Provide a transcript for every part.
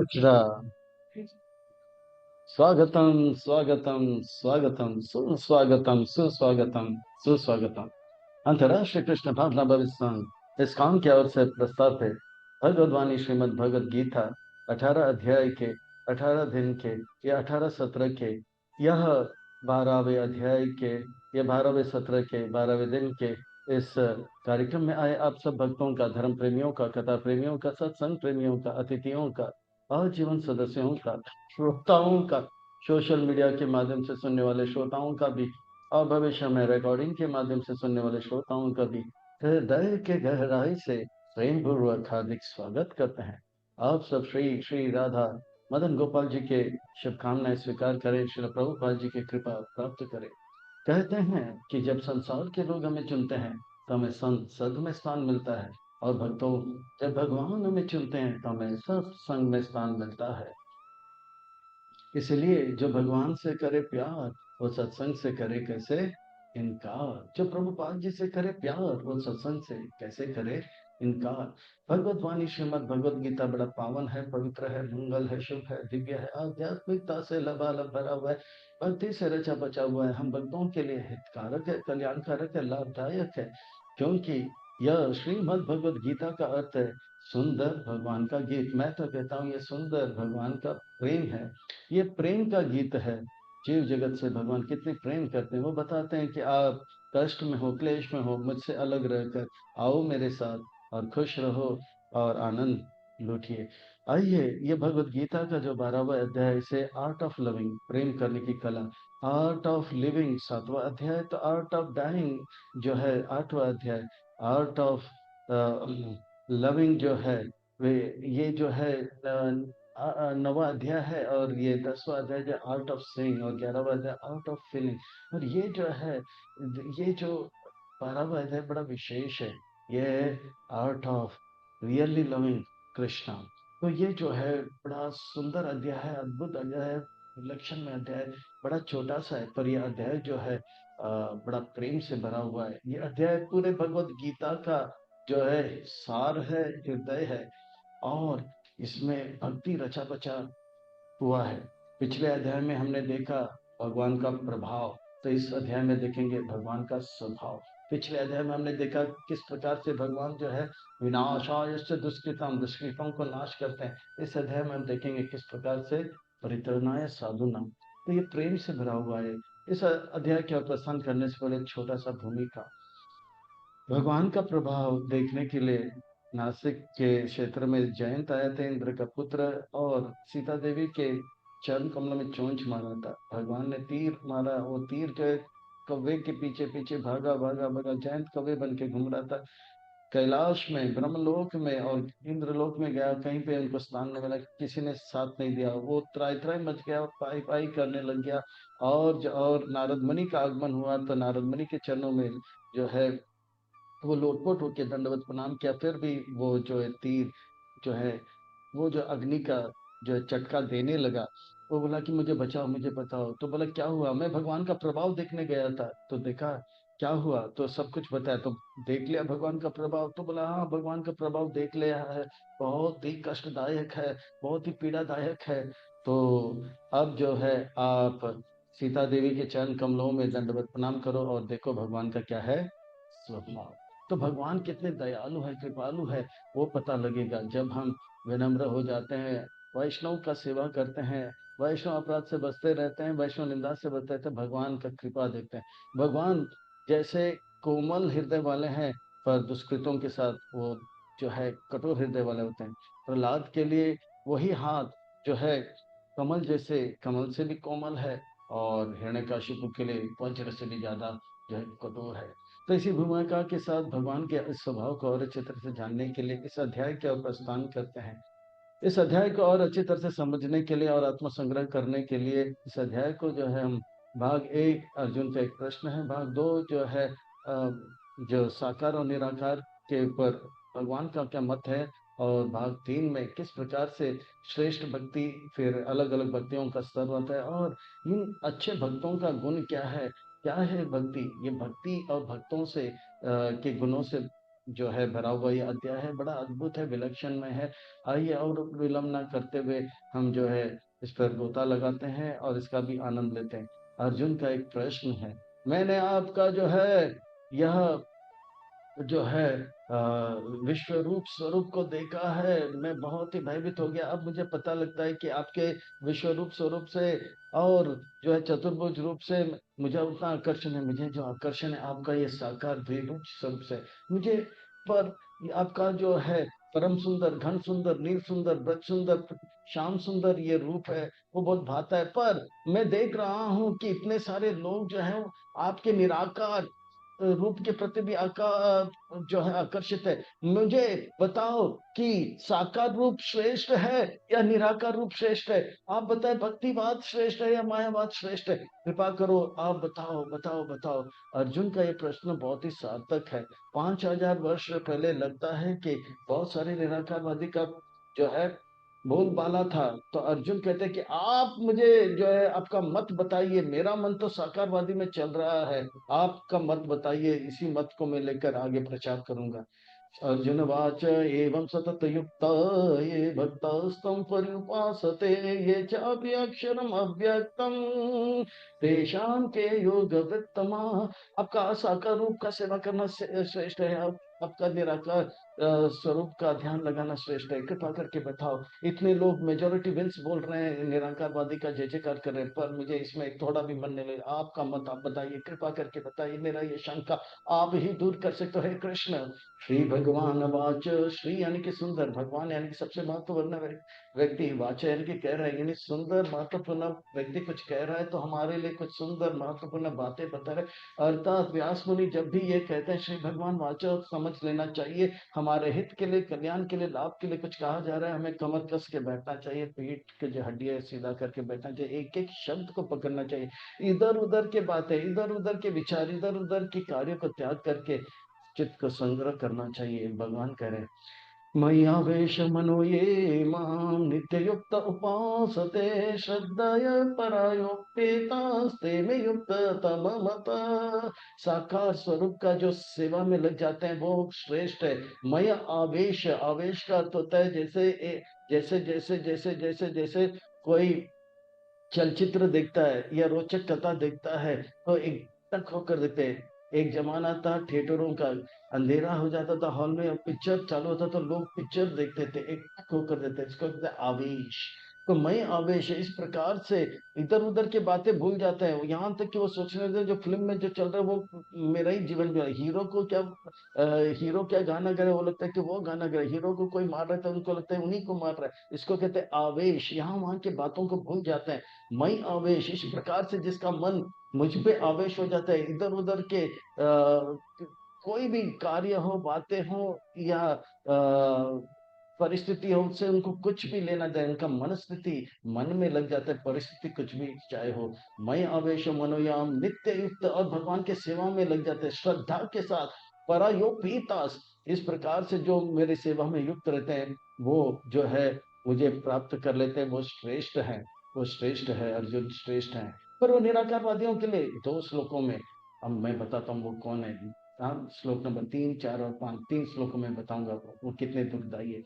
कृष्णा। स्वागतम स्वागतम स्वागतम सुस्वागतम सुस्वागतम सुस्वागतम। अंतर्राष्ट्रीय कृष्ण भावना भविष्य संघ इस काम की ओर से प्रस्ताव है। भगवद्वाणी श्रीमद् भगवद गीता 18 अध्याय के 18 दिन के या 18 सत्र के यह 12वें अध्याय के या 12वें सत्र के 12वें दिन के इस कार्यक्रम में आए आप सब भक्तों का, धर्म प्रेमियों का, कथा प्रेमियों का, सत्संग प्रेमियों का, अतिथियों का और जीवन सदस्यों का, श्रोताओं का, सोशल मीडिया के माध्यम से सुनने वाले श्रोताओं का भी और भविष्य में रिकॉर्डिंग के माध्यम से सुनने वाले श्रोताओं का भी हृदय के गहराई से प्रेम पूर्वक हार्दिक स्वागत करते हैं। आप सब श्री श्री राधा मदन गोपाल जी के शुभकामनाएं स्वीकार करें, श्री प्रभुपाद जी की कृपा प्राप्त करें। कहते हैं कि जब संसार के लोग हमें चुनते हैं तो हमें संसद में स्थान मिलता है, और भक्तों जब भगवान हमें चुनते हैं तो हमें सत्संग में स्थान मिलता है। इसलिए जो भगवान से करे प्यार वो सत्संग से करे कैसे इनकार। जो प्रभुपाद जी से करे प्यार वो सत्संग से कैसे करे इनकार। भगवत वाणी श्रीमद भगवत गीता बड़ा पावन है, पवित्र है, मंगल है, शुभ है, दिव्य है, आध्यात्मिकता से लबालब भरा हुआ है, भक्ति से रचा बचा हुआ है, हम भक्तों के लिए हितकारक है, कल्याणकारक है, लाभदायक है। क्योंकि यह श्रीमद भगवत गीता का अर्थ है सुंदर भगवान का गीत। मैं तो कहता हूँ ये सुंदर भगवान का प्रेम है, ये प्रेम का गीत है। जीव जगत से भगवान कितने प्रेम करते हैं। वो बताते हैं कि आप कष्ट में हो, क्लेश में हो, मुझसे अलग रहकर आओ मेरे साथ और खुश रहो और आनंद लूटिए। आइए, ये भगवत गीता का जो 12वां अध्याय है इसे आर्ट ऑफ लविंग, प्रेम करने की कला, आर्ट ऑफ लिविंग 7वां अध्याय, तो आर्ट ऑफ डाइंग जो है 8वां अध्याय, आर्ट ऑफ लविंग जो है वे ये जो है 9वां अध्याय है, और ये 10वां अध्याय जो आर्ट ऑफ सेइंग, और 11वां अध्याय आर्ट ऑफ फीलिंग। और ये जो है ये जो 12वां अध्याय बड़ा विशेष है, ये है art of really loving Krishna. तो ये जो है बड़ा सुंदर अध्याय है, अद्भुत अध्याय है, विलक्षण में अध्याय, बड़ा छोटा सा है पर यह अध्याय जो है बड़ा प्रेम से भरा हुआ है। ये अध्याय पूरे भगवत गीता का जो है सार है, हृदय है, और इसमें भक्ति रचा बचा हुआ है। पिछले अध्याय में हमने देखा भगवान का प्रभाव, तो इस अध्याय में देखेंगे भगवान का स्वभाव। पिछले अध्याय में हमने देखा किस प्रकार से भगवान जो है विनाशाय दुष्कृतम, दुष्कृतों को नाश करते हैं। इस अध्याय में हम देखेंगे किस प्रकार से परित्रणाय साधुनाम। तो ये प्रेम से भरा हुआ है। इस अध्याय के प्रस्थान करने से पहले छोटा सा भूमिका। भगवान का प्रभाव देखने के लिए नासिक के क्षेत्र में जयंत आए थे, इंद्र का पुत्र, और सीता देवी के चरण कमलों में चोंच मारा था। भगवान ने तीर मारा, वो तीर जो है कौवे के पीछे पीछे भागा भागा भागा, जयंत कौवे बन के घूम रहा था कैलाश में, ब्रह्मलोक में और इंद्रलोक में गया, कहीं पे उनको स्थान नहीं मिला, किसी ने साथ नहीं दिया, वो त्राई त्राई मच गया और पाई पाई करने लग गया। और नारद मुनि का आगमन हुआ तो नारद मुनि के चरणों में जो है वो लोटपोट होके दंडवत प्रणाम किया, फिर भी वो जो है तीर जो है वो जो अग्नि का जो है चटका देने लगा। वो बोला कि मुझे बचाओ, मुझे बताओ। तो बोला क्या हुआ? मैं भगवान का प्रभाव देखने गया था, तो देखा क्या हुआ, तो सब कुछ बताया। तो देख लिया भगवान का प्रभाव? तो बोला हाँ, भगवान का प्रभाव देख लिया है, बहुत ही कष्टदायक है, बहुत ही पीड़ादायक है। तो अब जो है आप सीता देवी के चरण कमलों में दंडवत प्रणाम करो और देखो भगवान का क्या है स्वभाव। तो भगवान कितने दयालु है, कृपालु है, वो पता लगेगा जब हम विनम्र हो जाते हैं, वैष्णव का सेवा करते हैं, वैष्णव अपराध से बचते रहते हैं, वैष्णव निंदा से बचते रहते हैं, भगवान का कृपा देखते हैं। भगवान जैसे कोमल हृदय वाले हैं, पर दुष्कृतों के साथ वो जो है कठोर हृदय वाले होते हैं। प्रहलाद के लिए वही हाथ जो है कमल जैसे, कमल से भी कोमल है, और हिरण्यकशिपु के लिए वज्र से भी ज्यादा जो है कठोर है। तो इसी भूमिका के साथ भगवान के इस स्वभाव को और अच्छी तरह से जानने के लिए इस अध्याय के और प्रस्थान करते हैं। इस अध्याय को और अच्छी तरह से समझने के लिए और आत्मसंग्रह करने के लिए इस अध्याय को जो है हम भाग एक अर्जुन का एक प्रश्न है, भाग दो जो है जो साकार और निराकार के ऊपर भगवान का क्या मत है, और भाग तीन में किस प्रकार से श्रेष्ठ भक्ति, फिर अलग अलग भक्तियों का स्तर होता है, और इन अच्छे भक्तों का गुण क्या है, क्या है भक्ति, ये भक्ति और भक्तों से के गुणों से जो है भरा हुआ ये अध्याय है, बड़ा अद्भुत है, विलक्षण में है। आइए और विलंब ना करते हुए हम जो है इस पर गोता लगाते हैं और इसका भी आनंद लेते हैं। अर्जुन का एक प्रश्न है, मैंने आपका जो है यह जो है अ, विश्व रूप स्वरूप को देखा है, मैं बहुत ही भयभीत हो गया। अब मुझे पता लगता है कि आपके विश्व रूप स्वरूप से और जो है चतुर्भुज रूप से मुझे उतना आकर्षण है, मुझे जो आकर्षण है आपका ये साकार द्विरूप स्वरूप से मुझे। पर ये आपका जो है परम सुंदर, घन सुंदर, नील सुंदर, ब्रज सुंदर, श्याम सुंदर ये रूप है, वो बहुत भाता है। पर मैं देख रहा हूँ कि इतने सारे लोग जो है आपके निराकार रूप के प्रति भी जो है आकर्षित है। मुझे बताओ कि साकार रूप श्रेष्ठ है या निराकार रूप श्रेष्ठ है? आप बताएं, भक्तिवाद श्रेष्ठ है या मायावाद श्रेष्ठ है? कृपा करो, आप बताओ बताओ बताओ। अर्जुन का ये प्रश्न बहुत ही सार्थक है। 5000 वर्ष पहले लगता है कि बहुत सारे निराकारवादी का जो है बोलबाला था। तो अर्जुन कहते हैं कि आप मुझे जो है आपका मत बताइए, मेरा मन तो साकारवादी में चल रहा है, आपका मत बताइए, इसी मत को मैं लेकर आगे प्रचार करूंगा। अर्जुनवाच एवं सततयुक्ता ये भक्तास्तं पर्युपासते ये चापि अक्षरम् अव्यक्तं तेषां के योगवृत्तमा। आपका साकार रूप का सेवा करना श्रेष्ठ है, आपका निराकार स्वरूप का ध्यान लगाना श्रेष्ठ है? कृपा करके बताओ। इतने लोग मेजोरिटी विंस बोल रहे हैं, निराकारवादी का जय जयकार कर रहे हैं, पर मुझे इसमें थोड़ा भी मन नहीं लग रहा। आपका मत आप बताइए, कृपा करके बताइए, मेरा ये शंका आप ही दूर कर सकते हो। हे कृष्ण। श्री भगवान वाच, श्री यानी कि सुंदर, भगवान यानी कि सबसे महत्वपूर्ण व्यक्ति, वाच यानी कि कह रहा है, यानी सुंदर महत्वपूर्ण व्यक्ति कुछ कह रहा है तो हमारे लिए कुछ सुंदर महत्वपूर्ण बातें बता रहे। अर्थात व्यास मुनि जब भी ये कहते हैं श्री भगवान वाच, समझ लेना चाहिए हमारे हित के लिए, कल्याण के लिए, लाभ के लिए कुछ कहा जा रहा है। हमें कमर कस के बैठना चाहिए, पीठ के जो हड्डियां सीधा करके बैठना चाहिए, एक एक शब्द को पकड़ना चाहिए। इधर उधर के बातें, इधर उधर के विचार, इधर उधर के कार्यों को त्याग करके चित्त को संग्रह करना चाहिए। भगवान कह रहे हैं, मय्यावेश मनो ये माम नित्य युक्त उपासते श्रद्धय परायोपेतास्ते में युक्त तम मत। साकार स्वरूप का जो सेवा में लग जाते हैं वो श्रेष्ठ है। मय आवेश, आवेश का अर्थ होता है जैसे जैसे जैसे जैसे जैसे जैसे कोई चलचित्र देखता है या रोचक कथा देखता है तो एक तक होकर देते हैं। एक जमाना था थिएटरों का, अंधेरा हो जाता था हॉल में, पिक्चर चालू होता तो लोग पिक्चर देखते थे, एक तक होकर देते, इसको कहते हैं आवेश। तो मैं आवेश है, इस प्रकार से इधर उधर की बातें भूल जाते हैं, यहाँ तक कि वो सोचने लगते हैं जो फिल्म में जो चल रहा है वो मेरा ही जीवन में है। हीरो को क्या हीरो क्या गाना गा रहा है वो लगता है कि वो गाना गा रहा है, हीरो को कोई मार रहा है तो उनको लगता है उन्हीं को मार रहा है। इसको कहते हैं आवेश, यहाँ वहां की बातों को भूल जाते हैं। मई आवेश, इस प्रकार से जिसका मन मुझ पे आवेश हो जाता है, इधर उधर के कोई भी कार्य हो, बातें हो या परिस्थिति हो, उससे उनको कुछ भी लेना जाए, उनका मनस्थिति मन में लग जाता है, परिस्थिति कुछ भी चाहे हो। मय आवेश मनोयाम नित्य युक्त, और भगवान के सेवा में लग जाते हैं श्रद्धा के साथ। परायोपीतास, इस प्रकार से जो मेरी सेवा में युक्त रहते हैं वो जो है मुझे प्राप्त कर लेते हैं, वो श्रेष्ठ है, वो श्रेष्ठ है, अर्जुन श्रेष्ठ है। पर वो निराकारवादियों के लिए 2 श्लोकों में अब मैं बताता हूँ वो कौन है। हाँ, श्लोक नंबर 3, 4 और 5, 3 श्लोकों में बताऊंगा वो कितने दुखदाई है।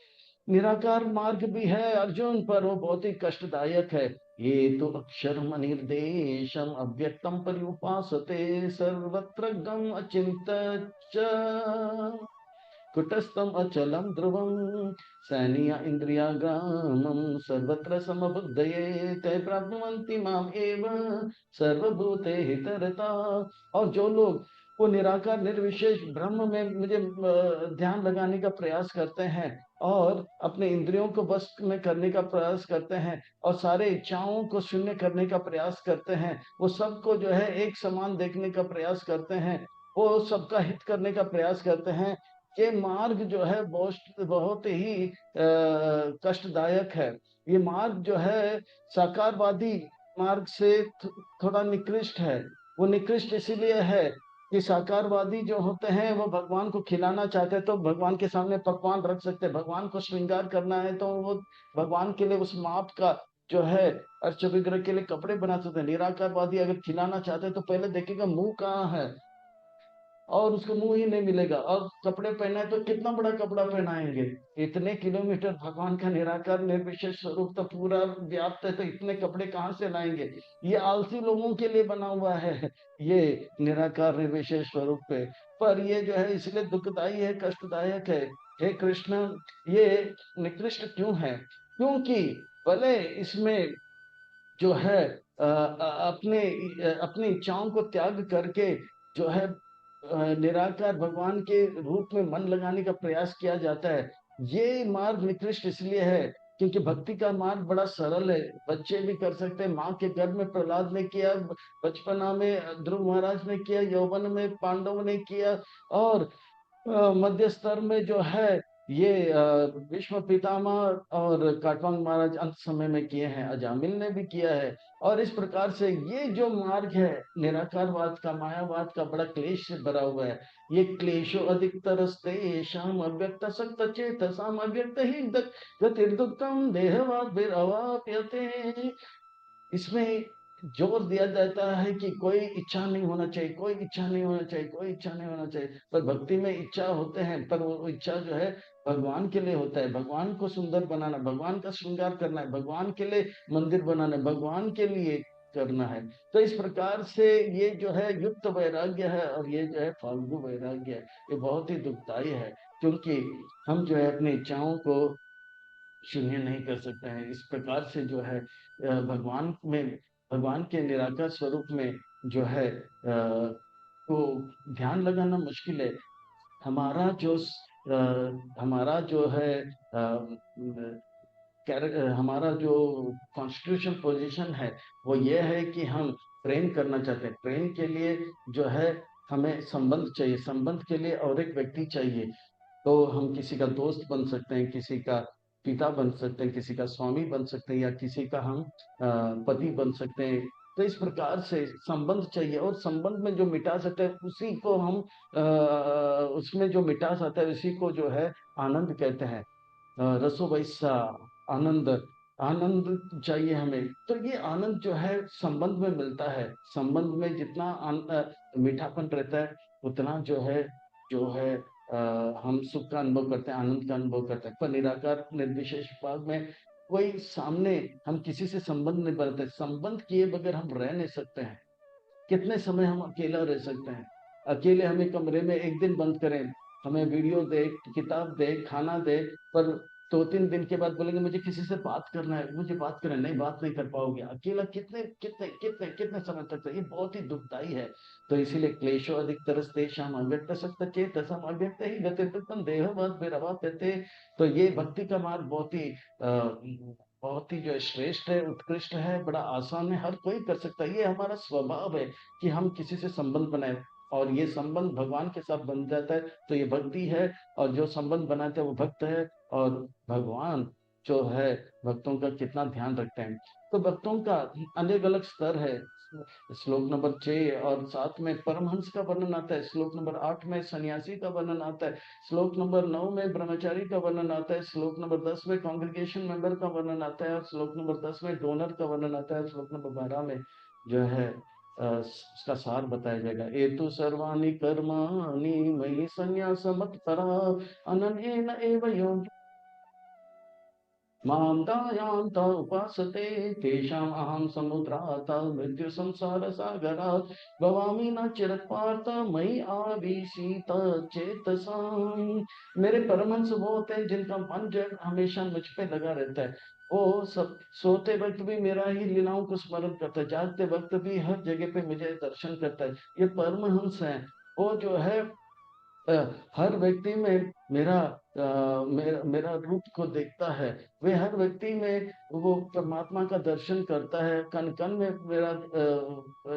निराकार मार्ग भी है अर्जुन, पर वो बहुत ही कष्टदायक है। ये तो अक्षरम निर्देशम अव्यक्तम पर्युपासते सर्वत्र गम अचिंत कुटस्थम अचलम ध्रुवम सैन्य इंद्रिया ग्रामम सर्वत्र समबुद्धये ते प्राप्नुवन्ति माम एव सर्वभूते हितरता। और जो लोग वो निराकार निर्विशेष ब्रह्म में मुझे ध्यान लगाने का प्रयास करते हैं और अपने इंद्रियों को बस में करने का प्रयास करते हैं और सारे इच्छाओं को शून्य करने का प्रयास करते हैं, वो सबको जो है एक समान देखने का प्रयास करते हैं, वो सबका हित करने का प्रयास करते हैं, ये मार्ग जो है बहुत बहुत ही कष्टदायक है। ये मार्ग जो है साकारवादी मार्ग से थोड़ा निकृष्ट है। वो निकृष्ट इसीलिए है कि साकारवादी जो होते हैं वो भगवान को खिलाना चाहते हैं तो भगवान के सामने पकवान रख सकते हैं, भगवान को श्रृंगार करना है तो वो भगवान के लिए उस माप का जो है अर्च विग्रह के लिए कपड़े बना सकते हैं। निराकारवादी अगर खिलाना चाहते हैं तो पहले देखेगा मुंह कहाँ है, और उसको मुंह ही नहीं मिलेगा, और कपड़े पहना है तो कितना बड़ा कपड़ा पहनाएंगे। इतने किलोमीटर भगवान का निराकार निर्विशेष स्वरूप तो पूरा व्याप्त है, तो इतने कपड़े कहाँ से लाएंगे। ये आलसी लोगों के लिए बना हुआ है ये निराकार निर्विशेष स्वरूप पे। पर ये जो है इसलिए दुखदाई है, कष्टदायक है। हे कृष्ण, ये निकृष्ट क्यों है? क्योंकि भले इसमें जो है अपनी इच्छाओं को त्याग करके जो है निराकार भगवान के रूप में मन लगाने का प्रयास किया जाता है। ये मार्ग निकृष्ट इसलिए है क्योंकि भक्ति का मार्ग बड़ा सरल है, बच्चे भी कर सकते हैं। माँ के गर्भ में प्रहलाद ने किया, बचपना में ध्रुव महाराज ने किया, यौवन में पांडव ने किया, और मध्य स्तर में जो है ये भीष्म पितामह और काटवांग महाराज अंत समय में किए हैं, अजामिल ने भी किया है। और इस प्रकार से ये जो मार्ग है निराकारवाद का, मायावाद का, बड़ा क्लेश से भरा हुआ है। ये क्लेशो अधिकतरस्ते शाम अव्यक्त सक्त चेत साम अव्यक्त ही गतिर्दुक्कम देहवाद विरवाप्यते। इसमें जोर दिया जाता है कि कोई इच्छा नहीं होना चाहिए, कोई इच्छा नहीं होना चाहिए, कोई इच्छा नहीं होना चाहिए। पर भक्ति में इच्छा होते हैं, पर वो इच्छा जो है भगवान के लिए होता है। भगवान को सुंदर बनाना, भगवान का श्रृंगार करना है, भगवान के लिए मंदिर बनाना है, भगवान के लिए करना है। तो इस प्रकार से ये जो है युक्त वैराग्य है, और ये जो है फाल्गु वैराग्य है, ये बहुत ही दुखदाई है। क्योंकि हम जो है अपनी इच्छाओं को शून्य नहीं कर सकते हैं। इस प्रकार से जो है भगवान में, भगवान के निराकार स्वरूप में जो है को ध्यान लगाना मुश्किल है। हमारा जो हमारा जो है हमारा जो कॉन्स्टिट्यूशन पोजीशन है वो ये है कि हम प्रेम करना चाहते हैं। प्रेम के लिए जो है हमें संबंध चाहिए, संबंध के लिए और एक व्यक्ति चाहिए। तो हम किसी का दोस्त बन सकते हैं, किसी का पिता बन सकते हैं, किसी का स्वामी बन सकते हैं, या किसी का हम पति बन सकते हैं। तो इस प्रकार से संबंध चाहिए, और संबंध में जो मिठास आता है उसी को हम उसमें जो मिठास आता है उसी को जो है आनंद कहते हैं। रसो वैसा आनंद, आनंद चाहिए हमें। तो ये आनंद जो है संबंध में मिलता है। संबंध में जितना मीठापन रहता है उतना जो है हम सुख का अनुभव करते हैं, आनंद का अनुभव करते हैं। पर निराकार निर्विशेष भाग में कोई सामने, हम किसी से संबंध नहीं बनाते। संबंध किए बगैर हम रह नहीं सकते हैं। कितने समय हम अकेला रह सकते हैं? अकेले हमें कमरे में एक दिन बंद करें, हमें वीडियो दे, किताब दे, खाना दे, पर 2-3 दिन के बाद बोलेंगे मुझे किसी से बात करना है, मुझे बात करना है, नहीं बात नहीं कर पाओगे। अकेला कितने कितने कितने कितने समय तक? ये बहुत ही दुखदाई है। तो इसीलिए क्लेशो अधिक तरस्तेषाम अव्यक्त सक्त चेतसाम अव्यक्त ही गतिर्दुक्कम देहवद् विरवाप्यते। तो ये भक्ति का मार्ग बहुत ही जो है श्रेष्ठ है, उत्कृष्ट है, बड़ा आसान है, हर कोई कर सकता है। ये हमारा स्वभाव है कि हम किसी से संबंध बनाए, और ये संबंध भगवान के साथ बन जाता है तो ये भक्ति है। और जो संबंध बनाते हैं वो भक्त है, और भगवान जो है भक्तों का कितना ध्यान रखते हैं। तो भक्तों का अलग अलग स्तर है। श्लोक नंबर 6 और 7 में परमहंस का वर्णन आता है, श्लोक नंबर 8 में सन्यासी का वर्णन आता है, श्लोक नंबर 9 में ब्रह्मचारी का वर्णन आता है, श्लोक नंबर 10 में कांग्रेगेशन मेंबर का वर्णन आता है, और श्लोक नंबर 10 में डोनर का वर्णन आता है, श्लोक नंबर 12 में जो है उसका सार बताया जाएगा। एतु सर्वाणि कर्माणि मयि संन्यास मत्परा अनन्येन एव योगी मां कायान्त उपासते तेषाम् अहं समुद्रात् मृत्यु संसार सागरात् भवामि न चिरत् पार्थ मयि आविशीत चेतसाम्। मेरे परमहंस वो होते हैं जिनका मन जो है हमेशा मुझ पे लगा रहता है। वो सब सोते वक्त भी मेरा ही लीलाओं को स्मरण करता है, जागते वक्त भी हर जगह पे मुझे दर्शन करता है। ये परमहंस है। वो जो है अ, हर व्यक्ति में मेरा रूप को देखता है। वे हर व्यक्ति में वो परमात्मा का दर्शन करता है। कण कण में मेरा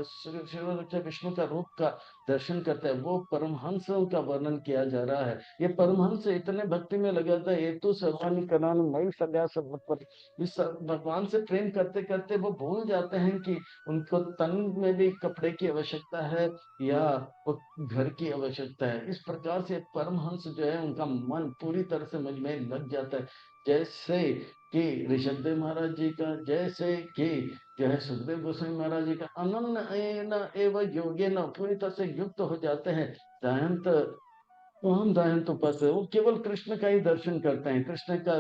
शिव विष्णु का रूप का दर्शन करता है। वो परमहंसों का वर्णन किया जा रहा है। ये परमहंस इतने भक्ति में लगा था, ये तो सर्वानी करण मई सदा सब पर इस भगवान से प्रेम करते करते वो भूल जाते हैं कि उनको तन में भी कपड़े की आवश्यकता है, या वो घर की आवश्यकता है। इस प्रकार से परमहंस जो है उनका मन पूरी तरह से मुझ में लग जाता है। जैसे कि ऋषभदेव महाराज जी का, जैसे कि जो है सुखदेव गोस्वामी महाराज जी का, अनन्य एव योगे न पूरी तरह से युक्त हो जाते हैं। दयानंत हम दयानंत उपास्य, वो केवल कृष्ण का ही दर्शन करते हैं, कृष्ण का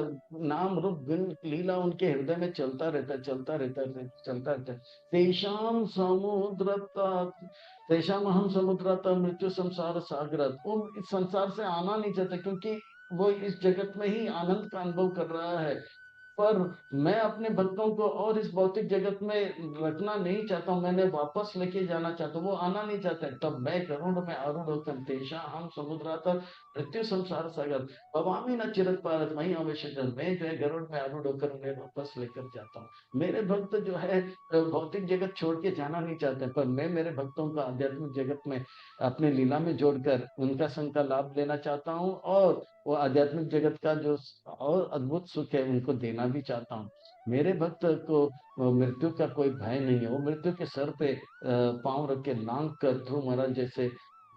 नाम रूप गुण लीला उनके हृदय में चलता रहता है, चलता रहता है, चलता रहता है। तेषाम समुद्रता, तेषाम अहम समुद्रता मृत्यु संसार सागरत, वो इस संसार से आना नहीं चाहते, क्योंकि वो इस जगत में ही आनंद का अनुभव कर रहा है। पर मैं अपने भक्तों को और इस भौतिक जगत में रखना नहीं चाहता हूँ, मैंने वापस लेके जाना चाहता हूँ, वो आना नहीं चाहते। तब मैं गरुड़ में आरूढ़ होकर तेषा हम समुद्रातर मृत्यु संसार सागर भवामी न चिरत पारत वही अवश्य, मैं जो है गरुड़ में आरूढ़ होकर उन्हें वापस लेकर जाता हूँ। मेरे भक्त जो है भौतिक जगत छोड़ के जाना नहीं चाहते, पर मैं मेरे भक्तों का आध्यात्मिक जगत में अपने लीला में जोड़कर उनका संग का लाभ लेना चाहता हूँ, और वो आध्यात्मिक जगत का जो और अद्भुत सुख है उनको देना भी चाहता हूँ। मेरे भक्त को मृत्यु का कोई भय नहीं है, वो मृत्यु के सर पे पांव रख के लांग कर ध्रुव महाराज जैसे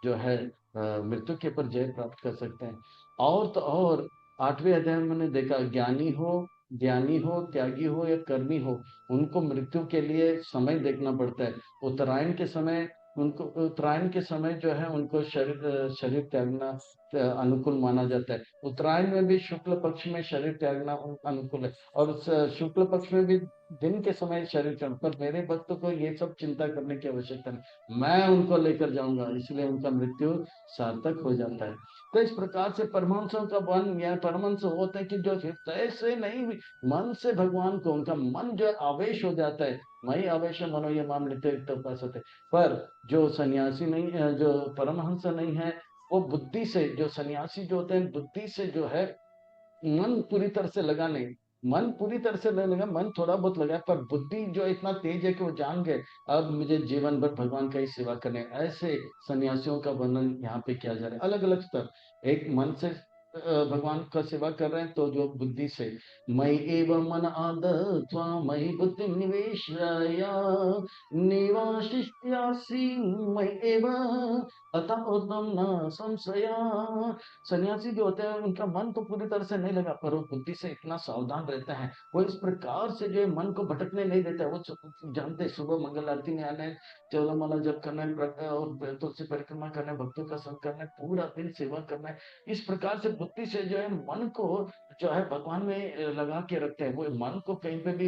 जो है मृत्यु के ऊपर जय प्राप्त कर सकते हैं। और तो और 8वें अध्याय में मैंने देखा, ज्ञानी हो, त्यागी हो या कर्मी हो, उनको मृत्यु के लिए समय देखना पड़ता है। उत्तरायण के समय उनको, उत्तरायण के समय जो है उनको शरीर त्यागना अनुकूल माना जाता है। उत्तरायण में भी शुक्ल पक्ष में शरीर त्यागना अनुकूल है, और शुक्ल पक्ष में भी दिन के समय शरीर त्याग। पर मेरे भक्तों को ये सब चिंता करने की आवश्यकता नहीं, मैं उनको लेकर जाऊंगा, इसलिए उनका मृत्यु सार्थक हो जाता है। तो इस प्रकार से परमहंसों का वन या परमहंस होते हैं कि जो हृदय से नहीं, मन से भगवान को, उनका मन जो आवेश हो जाता है, मई आवेश मनो ये माम नित्य उपासते। पर जो सन्यासी नहीं है, जो परमहंस नहीं है, वो बुद्धि से, जो सन्यासी जो होते हैं बुद्धि से जो है, मन पूरी तरह से लगा नहीं, मन पूरी तरह से नहीं लगा, मन थोड़ा बहुत लगा, पर बुद्धि जो इतना तेज है कि वो जान गए अब मुझे जीवन भर भगवान का ही सेवा करने है। ऐसे सन्यासियों का वर्णन यहाँ पे किया जा रहा है, अलग अलग स्तर। एक मन से भगवान का सेवा कर रहे हैं, तो जो बुद्धि से, मई एवं मन आदत्वा मई बुद्धि निवेश निवासिष्यासि मई एवं अतः उत्तम न संशया। सन्यासी जो होते हैं उनका मन तो पूरी तरह से नहीं लगा, पर वो बुद्धि से इतना सावधान रहते हैं, वो इस प्रकार से जो है मन को भटकने नहीं देता है। वो जानते हैं सुबह मंगल आरती में आना है, चौदह माला जप करना है, और तुलसी परिक्रमा करना है, भक्तों का संग करना है, पूरा दिन सेवा करना है। इस प्रकार से बुद्धि से जो है मन को जो है भगवान में लगा के रखते हैं, वो मन को कहीं पे भी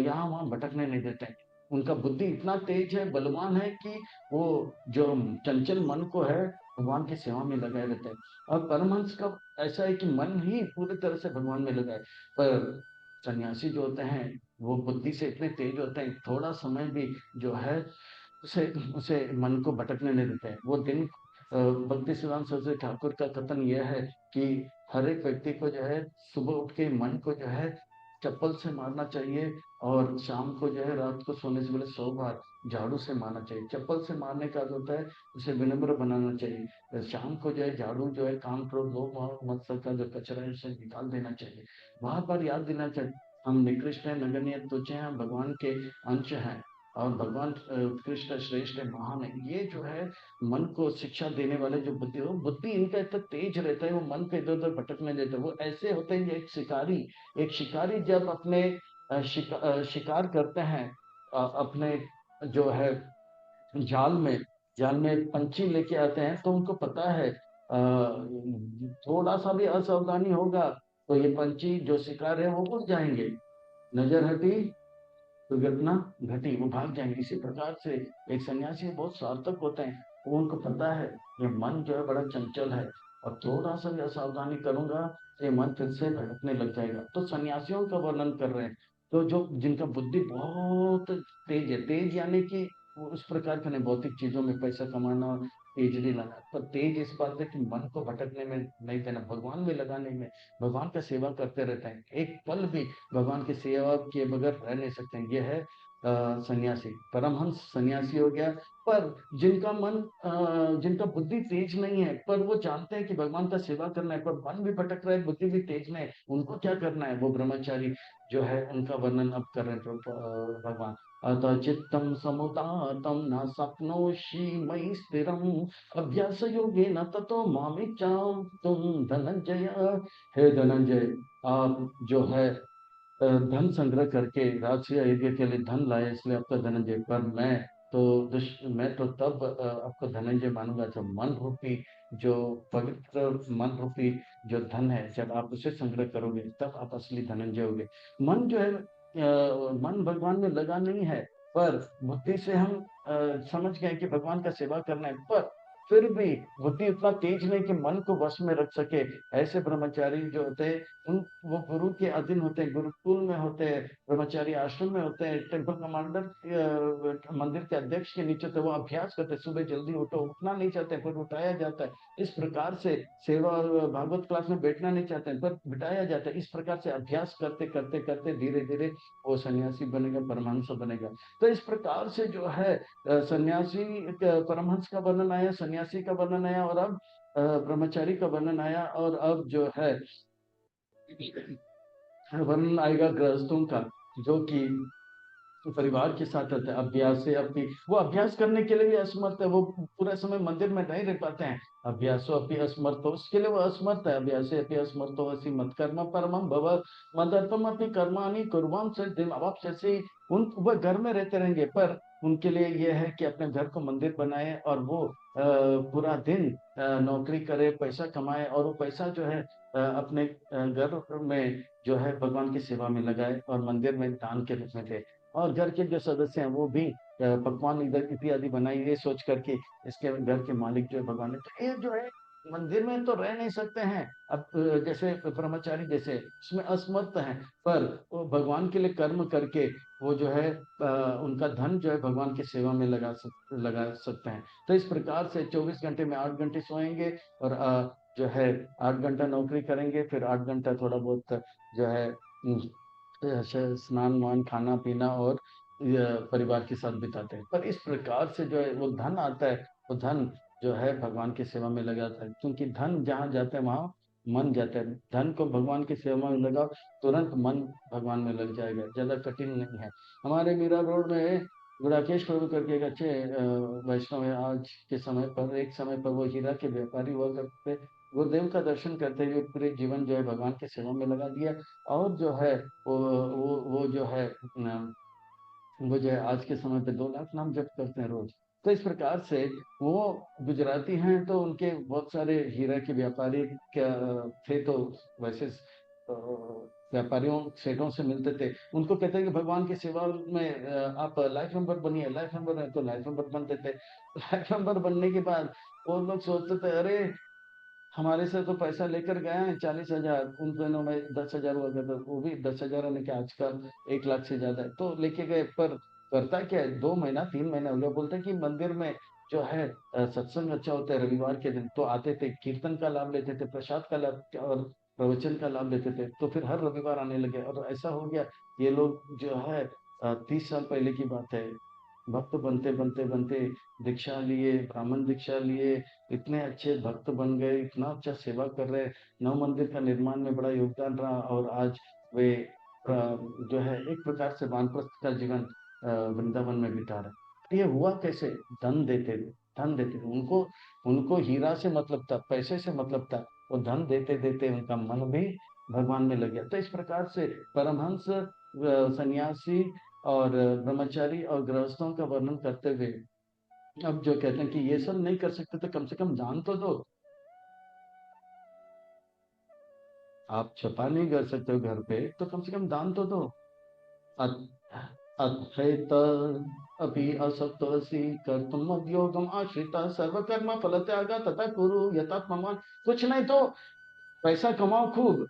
यहाँ वहां भटकने नहीं देते हैं। उनका बुद्धि इतना तेज है, बलवान है, कि वो जो चंचल मन को है भगवान की सेवा में लगाए रहते हैं। और परमहंस का ऐसा है कि मन ही पूरी तरह से भगवान में लगा है। पर सन्यासी जो होते हैं वो बुद्धि से इतने तेज होते हैं, थोड़ा समय भी जो है उसे उसे मन को भटकने नहीं देते हैं। वो दिन भक्ति सिद्धांत सरस्वती ठाकुर का कथन यह है कि हर एक व्यक्ति को जो है सुबह उठ के मन को जो है चप्पल से मारना चाहिए, और शाम को जो है रात को सोने से पहले 100 बार झाड़ू से मारना चाहिए। चप्पल से मारने का अर्थ होता है उसे विनम्र बनाना चाहिए। शाम को जो है झाड़ू जो है काम क्रोध लोभ मत्सर का जो कचरा है उसे निकाल देना चाहिए। बार बार याद देना चाहिए हम निकृष्ट है, नगण्य तुच्छ हैं, हम भगवान के अंश हैं, और भगवान उत्कृष्ट श्रेष्ठ है, महान है। ये जो है मन को शिक्षा देने वाले जो बुद्धि, वो बुद्धि इनका इतना तेज रहता है, वो मन को इधर उधर भटकने देते हैं। वो ऐसे होते हैं, एक शिकारी जब अपने शिकार करते हैं अपने जो है जाल में, पंछी लेके आते हैं, तो उनको पता है थोड़ा सा भी असावधानी होगा तो ये पंछी जो शिकार है वो उड़ जाएंगे, नजर हटी दुर्घटना घटी, वो भाग जाएंगे। इसी प्रकार से एक सन्यासी बहुत सार्थक होते हैं, वो उनको पता है ये मन जो है बड़ा चंचल है, और थोड़ा सा भी असावधानी करूंगा तो ये मन फिर से भटकने लग जाएगा। तो सन्यासियों का वर्णन कर रहे हैं, तो जो जिनका बुद्धि बहुत तेज है, तेज यानी कि वो उस प्रकार के नहीं भौतिक चीजों में पैसा कमाना, तेज नहीं लाना, पर तेज इस बात है कि मन को भटकने में नहीं देना, भगवान में लगाने में, भगवान का सेवा करते रहते हैं, एक पल भी भगवान की सेवा किए बगैर रह नहीं सकते हैं। यह है सन्यासी। परमहंस सन्यासी हो गया। पर जिनका मन जिनका बुद्धि तेज नहीं है, पर वो जानते हैं कि भगवान का सेवा करना है, पर मन भी भटक रहा है, बुद्धि भी तेज नहीं है, उनको क्या करना है, वो ब्रह्मचारी जो है उनका वर्णन अब कर रहे हैं भगवान। अतः चित्तम समुदातम न शक्नोषि मयि स्थिरम अभ्यास योगेन ततो मामिच्छाम तुम धनंजय। हे धनंजय, आप जो है धन संग्रह करके राजसी यज्ञ के लिए धन लाए, इसलिए आपका धनंजय। पर मैं तो तब आपको धनंजय मानूंगा जब मन रूपी, जो पवित्र मन रूपी जो धन है, जब आप उसे संग्रह करोगे तब आप असली धनंजय होगे। मन जो है मन भगवान में लगा नहीं है, पर बुद्धि से हम समझ गए कि भगवान का सेवा करना है, पर फिर भी बुद्धि उतना तेज नहीं कि मन को वश में रख सके। ऐसे ब्रह्मचारी जो होते हैं, उन वो गुरु के अधीन होते हैं, गुरुकुल में होते हैं, ब्रह्मचारी आश्रम में होते हैं, टेम्पल कमांडर मंदिर के अध्यक्ष के नीचे, तो वो अभ्यास करते हैं, सुबह जल्दी उठो, उठना नहीं चाहते फिर उठाया जाता है। इस प्रकार से सेवा भागवत क्लास में बैठना नहीं चाहते पर बिठाया जाता है। इस प्रकार से अभ्यास करते करते करते धीरे धीरे वो सन्यासी बनेगा, परमहंस बनेगा। तो इस प्रकार से जो है सन्यासी परमहंस का वर्णन आया, सन्यासी का वर्णन आया, और अब ब्रह्मचारी का वर्णन आया, और अब जो है वर्णन आएगा गृहस्थों का, जो कि परिवार के साथ रहते हैं। अभ्यास से अपनी, वो अभ्यास करने के लिए भी असमर्थ है, वो पूरा समय मंदिर में नहीं रह पाते हैं। अभ्यासो अपनी असमर्थ हो, उसके लिए वो असमर्थ है। अभ्यास अपनी असमर्थ हो असी मत कर्म परमम भव मदर्थम अपनी कर्माणि कुर्वाण सिद्धिम। अब आप जैसे उन वह घर में रहते रहेंगे, पर उनके लिए यह है कि अपने घर को मंदिर बनाए, और वो पूरा दिन नौकरी करे, पैसा कमाए, और वो पैसा जो है अपने घर में जो है भगवान की सेवा में लगाए, और मंदिर में दान के रूप में दे। और घर के जो सदस्य हैं वो भी पकवान इधर इत्यादि बनाए, ये सोच करके इसके घर के मालिक जो है भगवान है। तो ये जो है मंदिर में तो रह नहीं सकते हैं। अब जैसे ब्रह्मचारी जैसे उसमें असमर्थ हैं, पर वो भगवान के लिए कर्म करके वो जो है उनका धन जो है भगवान की सेवा में लगा सकते हैं। तो इस प्रकार से 24 घंटे में 8 घंटे सोएंगे, और जो है 8 घंटा नौकरी करेंगे, फिर 8 घंटा थोड़ा बहुत जो है स्नान वान, खाना पीना, और परिवार के साथ बिताते हैं। पर इस प्रकार से जो है वो धन आता है, वो धन जो है भगवान की सेवा में लगाता है, क्योंकि धन जहाँ जाता है वहां मन जाता है। धन को भगवान की सेवा में लगाओ, तुरंत मन भगवान में लग जाएगा, ज्यादा कठिन नहीं है। हमारे मीरा रोड में राकेश प्रभु करके एक अच्छे वैष्णव है। आज के समय पर, एक समय पर वो हीरा के व्यापारी हुआ करते, गुरुदेव का दर्शन करते हुए पूरे जीवन जो है भगवान की सेवा में लगा दिया। और जो है वो जो है वो जो है आज के समय पे 2 लाख नाम जप करते हैं रोज। तो इस प्रकार से वो गुजराती हैं, तो उनके बहुत सारे हीरा के व्यापारी थे, तो वैसे व्यापारियों सेठों से मिलते थे। उनको कहते हैं कि भगवान की सेवा में आप लाइफ मेंबर बनिए, लाइफ मेंबर है, तो लाइफ मेंबर बनते थे। लाइफ मेंबर बनने के बाद वो लोग सोचते थे, अरे हमारे से तो पैसा लेकर गए हैं 40,000, उन दिनों में 10,000 हुआ करता, वो भी 10,000 आने के आजकल 1 लाख से ज्यादा है, तो लेके गए। पर करता क्या है, 2 महीना 3 महीना हो गया, बोलते हैं कि मंदिर में जो है सत्संग अच्छा होता है रविवार के दिन, तो आते थे, कीर्तन का लाभ लेते थे, प्रसाद का लाभ और प्रवचन का लाभ लेते थे, तो फिर हर रविवार आने लगे। और ऐसा हो गया, ये लोग जो है 30 साल पहले की बात है, भक्त बनते बनते बनते दीक्षा लिए, ब्राह्मण दीक्षा लिए, इतने अच्छे भक्त बन गए, इतना अच्छा सेवा कर रहे, नव मंदिर का निर्माण में बड़ा योगदान रहा, और आज वे जो है एक प्रकार से वानप्रस्थ का जीवन वृंदावन में बिता रहे। ये हुआ कैसे? धन देते थे, धन देते थे उनको, उनको हीरा से मतलब था, पैसे से मतलब था। वो धन देते देते उनका मन भी भगवान में लग गया। तो इस प्रकार से परमहंस, सन्यासी और ब्रह्मचारी और गृहस्थों का वर्णन करते हुए अब जो कहते हैं कि ये सब नहीं कर सकते, तो कम से कम दान तो दो। आप छपा नहीं कर सकते हो घर पे, तो कम से कम दान तो दो। अद्वैत अपि असक्तोऽसि कर्तुम् मद्योगम आश्रिता सर्वकर्म फल त्यागा तथा कुरु यथात्मवान्। कुछ नहीं तो पैसा कमाओ खूब,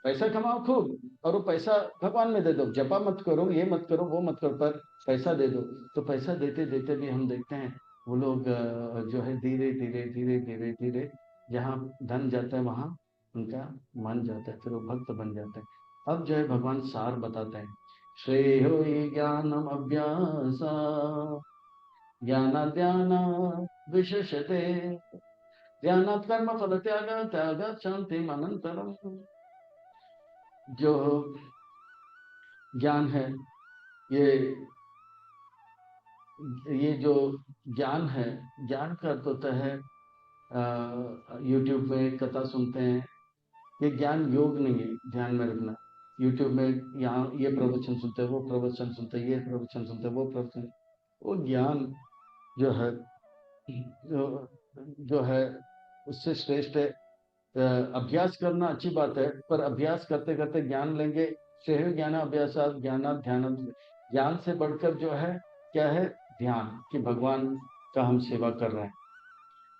पैसा कमाओ खूब, और वो पैसा भगवान में दे दो। जपा मत करो, ये मत करो, वो मत करो, पर पैसा दे दो। तो पैसा देते देते भी हम देखते हैं वो लोग जो है धीरे धीरे धीरे धीरे धीरे जहाँ धन जाता है वहां उनका मन जाता है, फिर वो भक्त बन जाते हैं। अब जो है भगवान सार बताते हैं, श्रेयो हि ज्ञानम अभ्यास ज्ञान ध्यान विशेषते ध्यानात् कर्म फल त्याग त्याग शांति अनंतरम। जो ज्ञान है, ये ये जो ज्ञान है, ज्ञान का अर्थ होता है यूट्यूब में कथा सुनते हैं, ये ज्ञान योग नहीं है, ध्यान में रखना। यूट्यूब में यहाँ ये प्रवचन सुनते हैं, वो प्रवचन सुनते हैं, ये प्रवचन सुनते हैं, वो प्रवचन, वो ज्ञान जो है, जो जो है उससे श्रेष्ठ है। अभ्यास करना अच्छी बात है, पर अभ्यास करते करते ज्ञान लेंगे। श्रेय ज्ञान अभ्यास ज्ञान ध्यान, ज्ञान से बढ़कर जो है क्या है, ध्यान, कि भगवान का हम सेवा कर रहे हैं,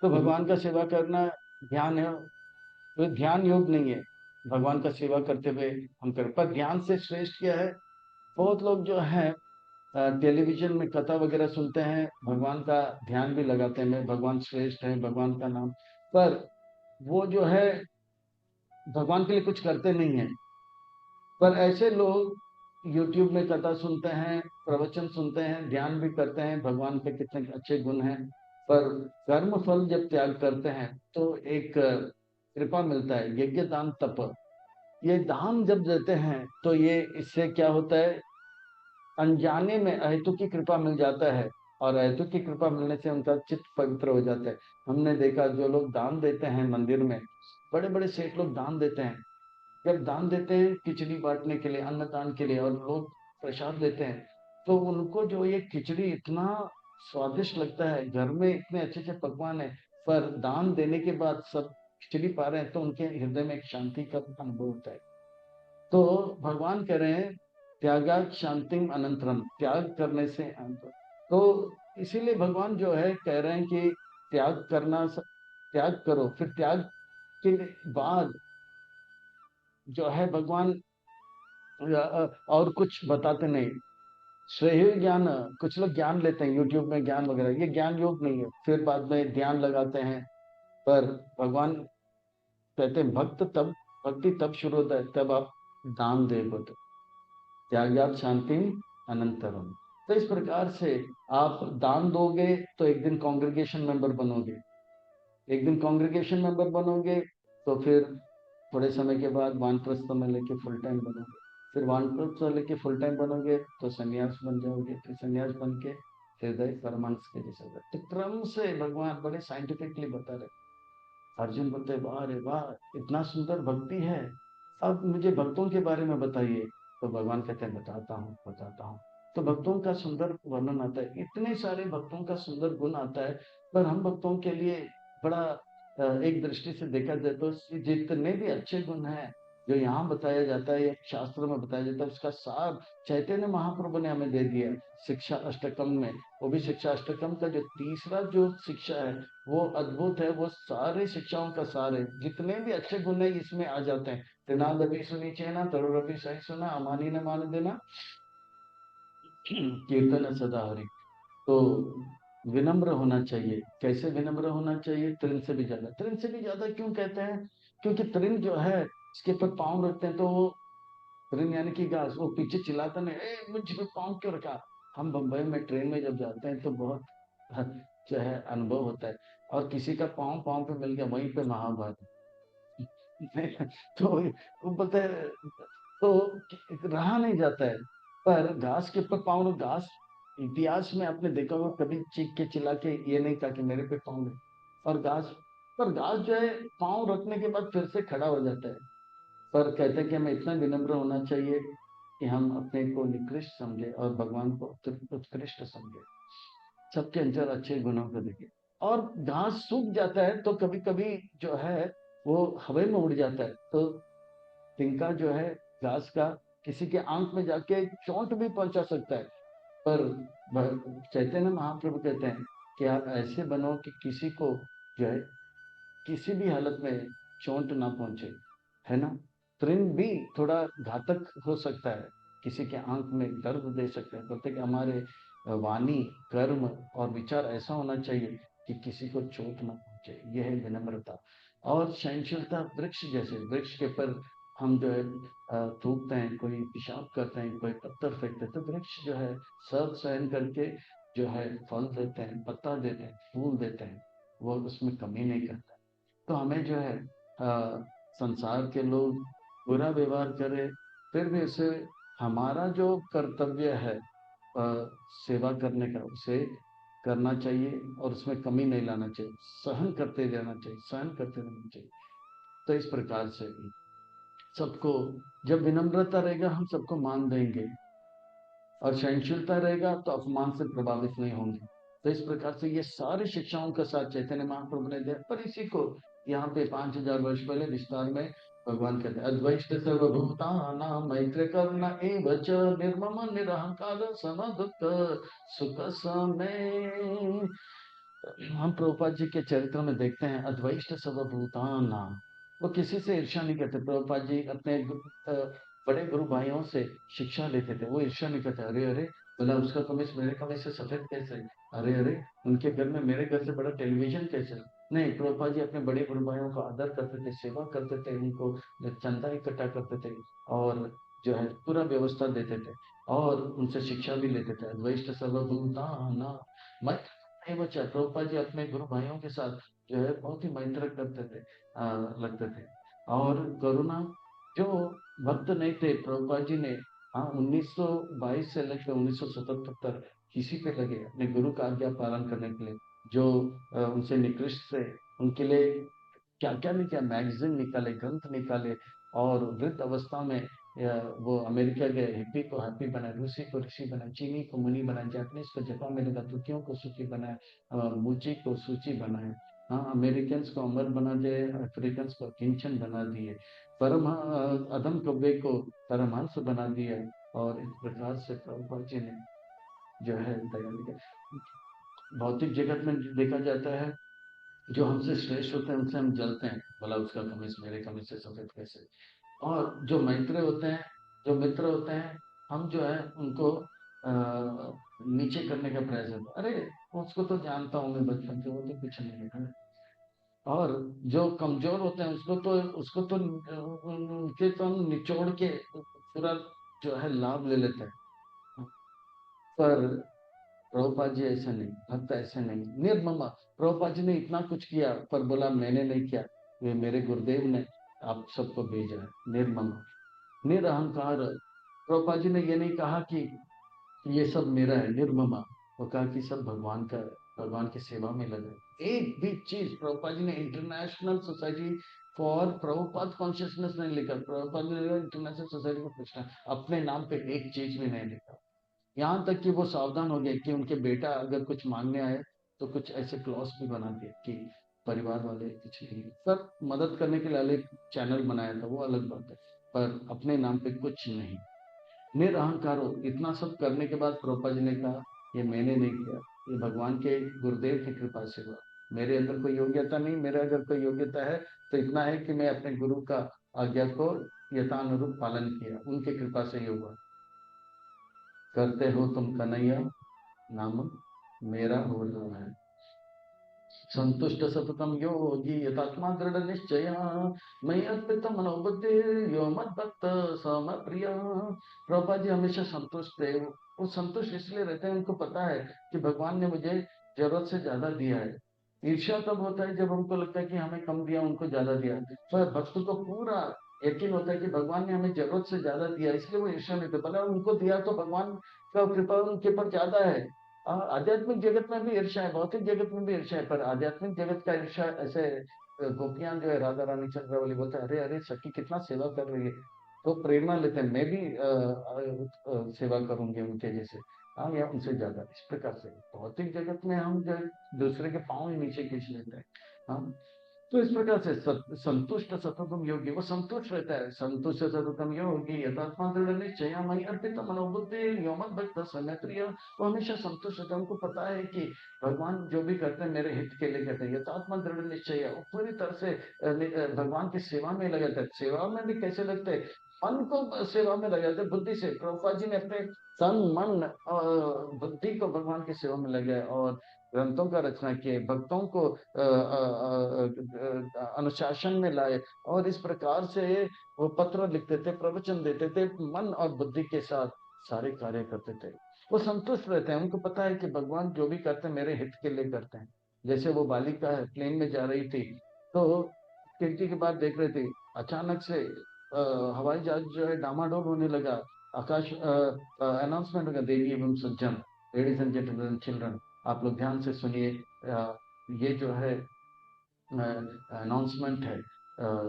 तो भगवान का सेवा करना ध्यान है। तो ध्यान योग नहीं है, भगवान का सेवा करते हुए हम कर, पर ध्यान से श्रेष्ठ क्या है। बहुत लोग जो है टेलीविजन में कथा वगैरह सुनते हैं, भगवान का ध्यान भी लगाते हैं, मैं भगवान श्रेष्ठ है, भगवान का नाम, पर वो जो है भगवान के लिए कुछ करते नहीं है। पर ऐसे लोग यूट्यूब में कथा सुनते हैं, प्रवचन सुनते हैं, ध्यान भी करते हैं, भगवान के कितने अच्छे गुण हैं, पर कर्म फल जब त्याग करते हैं तो एक कृपा मिलता है, यज्ञ दान तप, ये दान जब देते हैं तो ये इससे क्या होता है, अनजाने में अहेतु की कृपा मिल जाता है, और अहेतु की कृपा मिलने से उनका चित्त पवित्र हो जाता है। हमने देखा जो लोग दान देते हैं मंदिर में, बड़े बड़े सेठ लोग दान देते हैं, जब दान देते हैं खिचड़ी बांटने के लिए, अन्नदान के लिए, और लोग प्रसाद लेते हैं, तो उनको जो ये खिचड़ी इतना स्वादिष्ट लगता है, घर में इतने अच्छे अच्छे पकवान है, पर दान देने के बाद सब खिचड़ी पा रहे हैं, तो उनके हृदय में एक शांति का अनुभव होता है। तो भगवान कह रहे हैं त्यागात शांतिम अनंतरम, त्याग करने से अंतर। तो इसीलिए भगवान जो है कह रहे हैं कि त्याग करना, त्याग करो, फिर त्याग के बाद जो है भगवान और कुछ बताते नहीं। श्रेय ज्ञान, कुछ लोग ज्ञान लेते हैं यूट्यूब में ज्ञान वगैरह, ये ज्ञान योग नहीं है, फिर बाद में ध्यान लगाते हैं। पर भगवान कहते हैं भक्त तब, भक्ति तब शुरू होता है तब आप दान दे, तो त्यागात शांति अनंतरम। तो इस प्रकार से आप दान दोगे तो एक दिन कांग्रेगेशन मेंबर बनोगे, एक दिन कांग्रेगेशन मेंबर बनोगे, तो फिर थोड़े समय के बाद वानप्रस्थ में लेके फुल टाइम बनोगे, फिर वानप्रस्थ लेके फुल टाइम बनोगे तो सन्यास बन जाओगे, फिर सन्यास बन के हृदय परमांश के जैसा होगा। तो क्रम से भगवान बड़े साइंटिफिकली बता रहे। अर्जुन बोलते वाह रे वाह, इतना सुंदर भक्ति है, अब मुझे भक्तों के बारे में बताइए। तो भगवान कहते हैं बताता हूँ बताता हूँ। तो भक्तों का सुंदर वर्णन आता है, इतने सारे भक्तों का सुंदर गुण आता है, पर हम भक्तों के लिए बड़ा एक दृष्टि से देखा जाए तो जितने भी अच्छे गुण हैं जो यहाँ बताया जाता है या शास्त्रों में बताया जाता है, उसका सार चैतन्य महाप्रभु ने हमें दे दिया है शिक्षा अष्टकम में। वो भी शिक्षा अष्टकम का जो तीसरा जो शिक्षा है वो अद्भुत है, वो सारे शिक्षाओं का सार है, जितने भी अच्छे गुण है इसमें आ जाते हैं। त्रिनादपि सुनिचेना तरुरपि सही सुना अमानी न मान देना कीर्तन सदा हरि। तो विनम्र होना चाहिए। कैसे विनम्र होना चाहिए, तृण से भी ज्यादा, तृण से भी ज्यादा क्यों कहते हैं, क्योंकि तृण जो है इसके ऊपर पाँव रखते हैं, तो वो तृण यानी कि घास, वो पीछे चिल्लाता नहीं, ए मुझ पे पाँव क्यों रखा। हम बम्बई में ट्रेन में जब जाते हैं तो बहुत जो है अनुभव होता है, और किसी का पाँव पाँव पे मिल गया वहीं पे महाभारत। तो वो बोलते हैं, तो रहा नहीं जाता है। पर घास के ऊपर पाँव, घास इतिहास में आपने देखा होगा कभी चीख के चिल्ला के ये नहीं कहा कि मेरे पे पाँव है। और घास, पर घास जो है पाँव रखने के बाद फिर से खड़ा हो जाता है। पर कहते हैं कि हमें इतना विनम्र होना चाहिए कि हम अपने को निकृष्ट समझे और भगवान को उत्कृष्ट समझे, सबके अंदर अच्छे गुणों को देखे। और घास सूख जाता है तो कभी कभी जो है वो हवा में उड़ जाता है, तो तिनका जो है घास का किसी के आंख में जाके चोट भी पहुंचा सकता है। पर चैतन्य महाप्रभु कहते हैं कि आप ऐसे बनो कि किसी को जो है किसी भी हालत में चोट ना पहुंचे, है ना। तृण भी थोड़ा घातक हो सकता है, किसी के आंख में दर्द दे सकता है, बोलते कि हमारे वाणी कर्म और विचार ऐसा होना चाहिए कि किसी को चोट ना पहुंचे, यह है विनम्रता। और सहनशीलता, वृक्ष जैसे, वृक्ष के पर हम जो है थूकते हैं, कोई पेशाब करते हैं, कोई पत्थर फेंकते हैं, तो वृक्ष जो है सब सहन करके जो है फल देते हैं, पत्ता देते हैं, फूल देते हैं, वो उसमें कमी नहीं करता। तो हमें जो है संसार के लोग बुरा व्यवहार करें, फिर भी उसे हमारा जो कर्तव्य है सेवा करने का, उसे करना चाहिए और उसमें कमी नहीं लाना चाहिए, सहन करते रहना चाहिए, सहन करते रहना चाहिए। तो इस प्रकार से सबको, जब विनम्रता रहेगा हम सबको मान देंगे, और सहनशीलता रहेगा तो अपमान से प्रभावित नहीं होंगे। तो इस प्रकार से ये सारी शिक्षाओं का साथ चैतन्य महाप्रभु ने दिया, पर इसी को यहाँ पे 5000 वर्ष पहले विस्तार में भगवान कहते हैं, अद्वैत सर्वभूतानां मैत्र करुणा एव च निर्मम निरहंकार समदुःख सुख समे। हम प्रभुपाद जी के चरित्र में देखते हैं, अद्वैत सर्वभूतानां, वो किसी से ईर्ष्या नहीं करते। प्रभुपाद जी अपने बड़े गुरु भाइयों से शिक्षा लेते थे, वो ईर्ष्या नहीं करते, अरे अरे बोला उसका कमीज मेरे कमीज से सफेद कैसे, अरे अरे उनके घर में मेरे घर से बड़ा टेलीविजन कैसे। नहीं, प्रभुपाद जी अपने बड़े गुरु भाइयों का आदर करते थे, सेवा करते थे, उनको चंदा इकट्ठा करते थे, और जो है पूरा व्यवस्था देते थे, और उनसे शिक्षा भी लेते थे। अद्वैत सर्वभूतानां नहीं बचा। प्रभुपाद जी अपने गुरु भाइयों के साथ जो है बहुत ही मैत्र करते थे, लगते थे। और करुणा, जो भक्त नहीं थे, प्रभुपाद जी ने, हाँ, 1922 से लेकर 1977 तक किसी पे लगे अपने गुरु का आज्ञा पालन करने के लिए, जो उनसे निकृष्ट से, उनके लिए क्या क्या नहीं किया, मैगजीन निकाले, ग्रंथ निकाले, और वृद्ध अवस्था में वो अमेरिका के हिप्पी को हैप्पी बनाए, रूसी को ऋषि बनाए, चीनी को मुनि बनाए, जापानीज को जपा मिलेगा, तुर्कियों को सूची बनाए, मूची को सूची बनाए, हाँ, अमेरिकन को अमर बना दिए, अफ्रीकन को किंचन बना दिए, परम अदम कव्वे को परमहंस बना दिया। और इस प्रकार से प्रभुपाद जी ने जो है दया, भौतिक जगत में देखा जाता है, जो हमसे श्रेष्ठ होते हैं उनसे हम जलते हैं, बोला उसका कमीज मेरे कमीज से सफेद कैसे। और जो मैत्र होते हैं, जो मित्र होते हैं, हम जो है उनको नीचे करने का प्रयास करते हैं, अरे उसको तो जानता हूँ मैं बचपन से, वो तो कुछ नहीं है। और जो कमजोर होते हैं उसको तो उनके तो हम निचोड़ के पूरा जो है लाभ ले लेते हैं। पर प्रभुपाद जी ऐसे नहीं, भक्त ऐसे नहीं, निर्ममा। प्रभुपाद जी ने इतना कुछ किया पर बोला मैंने नहीं किया, वे मेरे गुरुदेव ने आप सबको भेजा है। निर्ममा, निरहंकार। प्रभुपाद जी ने ये नहीं कहा कि ये सब मेरा है, निर्ममा। वो कहा कि सब भगवान का है, भगवान की सेवा में लगे। एक भी चीज प्रभुपाद जी ने international society for Prabhupada consciousness नहीं लिखा, प्रभुपाद जी ने इंटरनेशनल सोसाइटी को पूछना, अपने नाम पे एक चीज भी नहीं लिखा। यहाँ तक कि वो सावधान हो गए कि उनके बेटा अगर कुछ मांगने आए तो कुछ ऐसे क्लॉज भी बना दिए कि परिवार वाले कुछ नहीं, सब मदद करने के लिए अलग चैनल बनाया था, वो अलग बात है, पर अपने नाम पे कुछ नहीं। निरअहकार हो। इतना सब करने के बाद प्रभुपाद जी ने कहा ये मैंने नहीं किया, ये भगवान के गुरुदेव की कृपा से हुआ, मेरे अंदर कोई योग्यता नहीं, मेरे अगर कोई योग्यता है तो इतना है कि मैं अपने गुरु का आज्ञा को यथानुरूप पालन किया, उनकी कृपा से ही हुआ। करते हो तुम कन्हैया, नाम मेरा हो रहा है। संतुष्ट सततम योगी यतात्मा दृढ़ निश्चय, मैं अर्पित मनोबुद्धि यो मत भक्त सम प्रिय। प्रभुपाद जी हमेशा संतुष्ट थे, वो संतुष्ट इसलिए रहते हैं, उनको पता है कि भगवान ने मुझे जरूरत से ज्यादा दिया है। ईर्ष्या तब होता है जब हमको लगता है कि हमें कम दिया, उनको ज्यादा दिया। पर भक्त को पूरा यकीन होता है कि भगवान ने हमें जरूरत से ज्यादा दिया, इसलिए वो ईर्ष्या नहीं करते, भले उनको दिया तो भगवान का कृपा उनके ऊपर ज्यादा है। आध्यात्मिक जगत में भी ईर्ष्या है, भौतिक जगत में भी ईर्ष्या है, पर आध्यात्मिक जगत का ईर्ष्या ऐसे, गोपियां जो है राधा रानी चंद्रावली बोलते हैं, अरे अरे सखी कितना सेवा कर रही है, तो प्रेरणा लेते हैं, मैं भी सेवा करूंगी उनके जैसे, हाँ, या उनसे ज्यादा। इस प्रकार से भौतिक जगत में हम जो है दूसरे के पांव ही नीचे खींच लेते हैं। हाँ, तो इस प्रकार से संतुष्ट सततम योगी, वो संतुष्ट रहता है। संतुष्ट सततम योगी यथात्मा दृढ़ निश्चय मयि अर्पित मनोबुद्धि यो मत भक्त समय प्रिय। वो हमेशा संतुष्ट रहता है, उनको पता है कि भगवान जो भी करते हैं मेरे हित के लिए करते हैं। यथात्मा दृढ़ निश्चय, वो पूरी तरह से भगवान की सेवा में लगे थे। सेवा में भी कैसे लगते हैं, मन को सेवा में लगे थे, बुद्धि से। प्रभुपाद जी ने अपने तन मन और बुद्धि को भगवान की सेवा में लगे, और ग्रंथों का रचना किए, भक्तों को अनुशासन में लाए, और इस प्रकार से वो पत्र लिखते थे, प्रवचन देते थे, मन और बुद्धि के साथ सारे कार्य करते थे। वो संतुष्ट रहते हैं, उनको पता है कि भगवान जो भी करते हैं मेरे हित के लिए करते हैं। जैसे वो बालिका है, प्लेन में जा रही थी, तो खिड़की के बाद देख रही थी, अचानक से हवाई जहाज जो है डामाडोल होने लगा। आकाश अनाउंसमेंट होगा, देवी एवं सज्जन, लेडीज एंड जेंटलमैन चिल्ड्रन, आप लोग ध्यान से सुनिए, ये जो है अनाउंसमेंट है,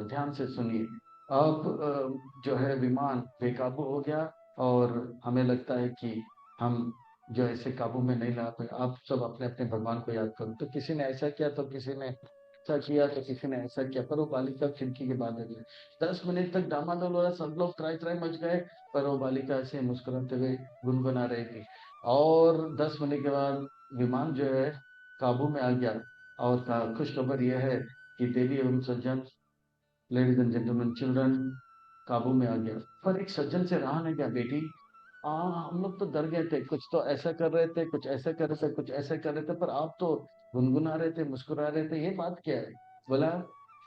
ध्यान से सुनिए। अब जो है विमान बेकाबू हो गया और हमें लगता है कि हम जो ऐसे काबू में नहीं ला पाए। आप सब अपने अपने भगवान को याद करो। तो किसी ने ऐसा किया तो किसी ने ऐसा किया तो किसी ने ऐसा किया, पर वो बालिका खिड़की के बाद गई। 10 मिनट तक डामाडोल हो रहा, सब लोग त्राई त्राई मच गए, पर वो बालिका ऐसे मुस्कुराते हुए गुनगुना रही थी। और 10 मिनट के बाद विमान जो है काबू में आ गया। और खुशखबर यह है कि देवी एवं सज्जन, लेडीज एंड जेंटलमैन, चिल्ड्रन, काबू में आ गया। पर एक सज्जन से रहा नहीं गया। बेटी, हम लोग तो डर गए थे, कुछ तो ऐसा कर रहे थे, कुछ ऐसा कर रहे थे, कुछ ऐसा कर रहे थे, पर आप तो गुनगुना रहे थे, मुस्कुरा रहे थे, ये बात क्या है? बोला,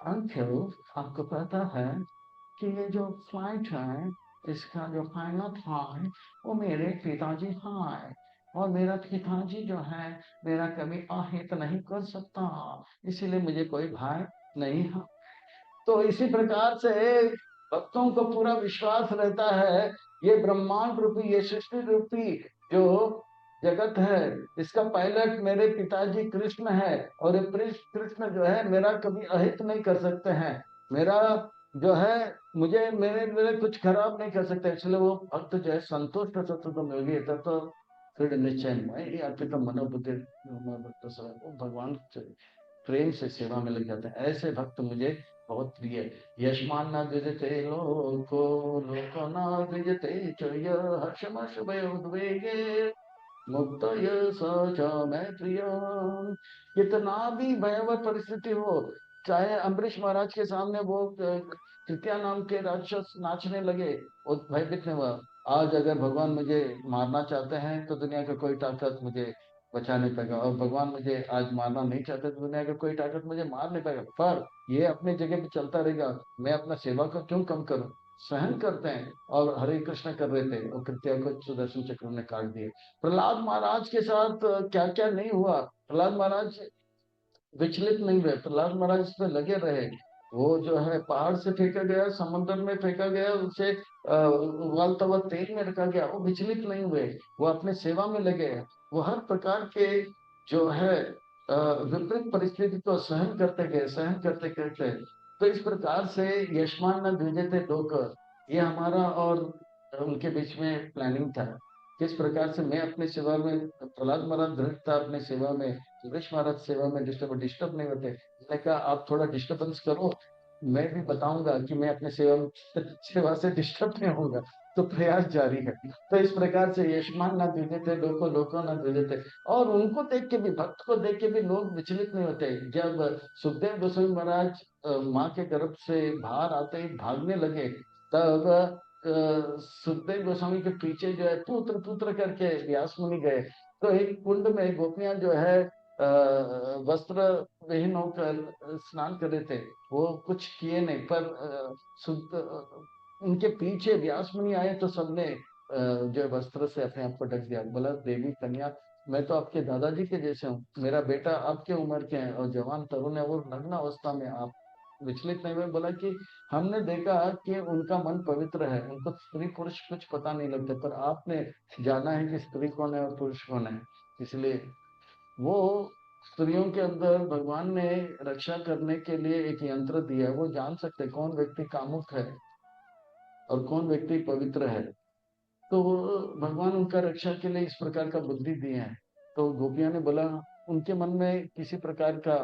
अंकल, आपको पता है कि ये जो फ्लाइट है, इसका जो पायलट है, वो मेरे पिताजी हैं। और मेरा पिताजी जो है, मेरा कभी अहित नहीं कर सकता, इसीलिए मुझे कोई भय नहीं है। तो इसी प्रकार से भक्तों को पूरा विश्वास रहता है, ये ब्रह्मांड रूपी, ये सृष्टि रूपी जो जगत है, इसका पायलट मेरे पिताजी कृष्ण है। और ये कृष्ण जो है मेरा कभी अहित नहीं कर सकते हैं। मेरा जो है, मुझे मेरे मेरे कुछ खराब नहीं कर सकते। इसलिए वो भक्त जो है संतुष्ट सतत योगी तो फिर निश्चय में अर्पित मनोबुद्धि वो भगवान प्रेम से सेवा में लग जाते हैं। ऐसे भक्त मुझे बहुत प्रिय है। यशमान न द्विजते लोको, लोको न द्विजते च यः हर्षमशुभयोद्वेगे मुक्त स च मैं प्रिय। कितना भी भयावह परिस्थिति हो, चाहे अम्बरीश महाराज के सामने वो तृतीया नाम के राक्षस नाचने लगे, वो भयभीत नहीं हुआ। आज अगर भगवान मुझे मारना चाहते हैं तो दुनिया का कोई ताकत मुझे बचा नहीं पाएगा, और भगवान मुझे आज मारना नहीं चाहते तो दुनिया का कोई ताकत मुझे मार नहीं पाएगा। पर ये अपनी जगह पे चलता रहेगा, मैं अपना सेवा को क्यों कम करूं? सहन करते हैं और हरे कृष्ण कर रहे थे, और कृत्या को सुदर्शन चक्र ने काट दिए। प्रहलाद महाराज के साथ क्या क्या नहीं हुआ। प्रहलाद महाराज विचलित नहीं हुए, प्रहलाद महाराज इस पे लगे रहे। वो जो है पहाड़ से फेंका गया, समुद्र में फेंका गया, उसे उबालता हुआ तेल में रखा गया, वो विचलित नहीं हुए, वो अपने सेवा में लगे। वो हर प्रकार के जो है विपरीत परिस्थिति को सहन करते गए, सहन करते करते। तो इस प्रकार से यशमान न द्विजते लोक, ये हमारा और उनके बीच में प्लानिंग था। किस प्रकार से मैं अपनी सेवा में, प्रहलाद महाराज दृढ़ था अपनी सेवा में, सुरेश महाराज सेवा में डिस्टर्ब नहीं होते। मैंने कहा आप थोड़ा डिस्टर्बेंस करो, मैं भी बताऊंगा कि मैं अपने सेवा से डिस्टर्ब नहीं होऊंगा। तो प्रयास जारी है। तो इस प्रकार से यशमान ना द्विजते लोको, लोको ना द्विजते। और उनको देख के भी, भक्त को देख के भी लोग विचलित नहीं होते। जब सुखदेव गोस्वामी महाराज माँ के गर्भ से बाहर आते ही भागने लगे, तब सुखदेव गोस्वामी के पीछे जो है पुत्र पुत्र करके व्यास मुनि गए। तो एक कुंड में गोपियां जो है वस्त्र विहीन होकर स्नान कर रहे थे। वो कुछ किए नहीं, पर उनके पीछे व्यास मुनि आए तो सबने जो है वस्त्र से अपने आप को ढक दिया। बोला, देवी कन्या, मैं तो आपके दादाजी के जैसे हूँ, मेरा बेटा आपके उम्र के हैं और जवान तरुण है, और नग्न अवस्था में आप विचलित नहीं हुए। बोला कि हमने देखा कि उनका मन पवित्र है, उनको स्त्री पुरुष कुछ पता नहीं लगता, पर आपने जाना है कि स्त्री कौन है और पुरुष कौन है। इसलिए वो स्त्रियों के अंदर भगवान ने रक्षा करने के लिए एक यंत्र दिया है। वो जान सकते कौन व्यक्ति कामुक है और कौन व्यक्ति पवित्र है। तो वो भगवान उनका रक्षा के लिए इस प्रकार का बुद्धि दिए हैं। तो गोपियां ने बोला, उनके मन में किसी प्रकार का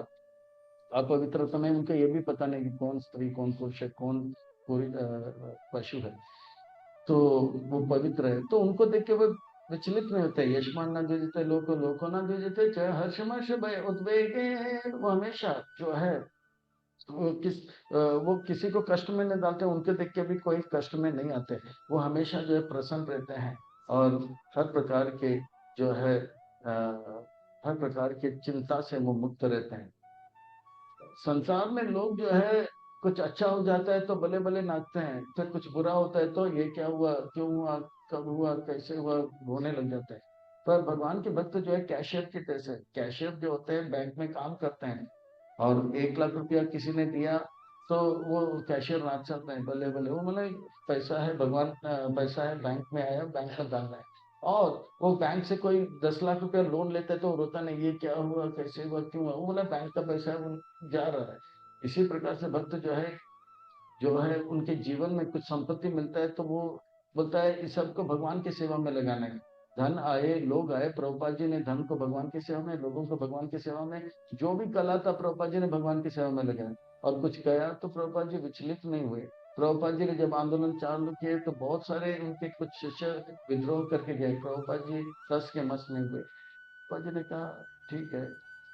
अपवित्रता नहीं, उनको ये भी पता नहीं कि कौन स्त्री कौन पुरुष है, कौन पूरी पशु है। तो वो पवित्र है, तो उनको देख के वो विचलित नहीं होते। यशमान न द्विजते लोको, लोको न द्विजते च हर्षमर्ष भय उद्वेगे। वो हमेशा जो है वो वो किसी को कष्ट में नहीं डालते, उनके देख के भी कोई कष्ट में नहीं आते। वो हमेशा जो है प्रसन्न रहते हैं, और हर प्रकार के जो है हर प्रकार की चिंता से वो मुक्त रहते हैं। संसार में लोग जो है कुछ अच्छा हो जाता है तो भले भले नाचते हैं, फिर कुछ बुरा होता है तो ये क्या हुआ, क्यों हुआ, कब हुआ, कैसे हुआ, रोने लग जाते हैं। पर भगवान के भक्त जो है कैशियर के जैसे, कैशियर जो होते हैं बैंक में काम करते हैं, और 1 लाख रुपया किसी ने दिया तो वो कैशियर नाच सकते हैं, बल्ले बल्ले, वो मतलब पैसा है भगवान, पैसा है बैंक में आया, बैंक में डालना है। और वो बैंक से कोई 10 लाख रुपया लोन लेता है तो वो रोता नहीं, ये क्या हुआ, कैसे हुआ, क्यों हुआ, वो बोला बैंक का पैसा है, वो जा रहा है। इसी प्रकार से भक्त जो है जो है उनके जीवन में कुछ संपत्ति मिलता है तो वो बोलता है इस सबको भगवान की सेवा में लगाना है। धन आए, लोग आए, प्रभुपाद जी ने धन को भगवान की सेवा में, लोगों को भगवान की सेवा में, जो भी कला था प्रभुपाद जी ने भगवान की सेवा में लगाया। और कुछ गया तो प्रभुपाद जी विचलित नहीं हुए। प्रभुपाद जी ने जब आंदोलन चालू किए तो बहुत सारे उनके कुछ शिष्य विद्रोह करके गए, प्रभुपाद जी कस के मस नहीं हुए। प्रभुपाद जी ने कहा ठीक है,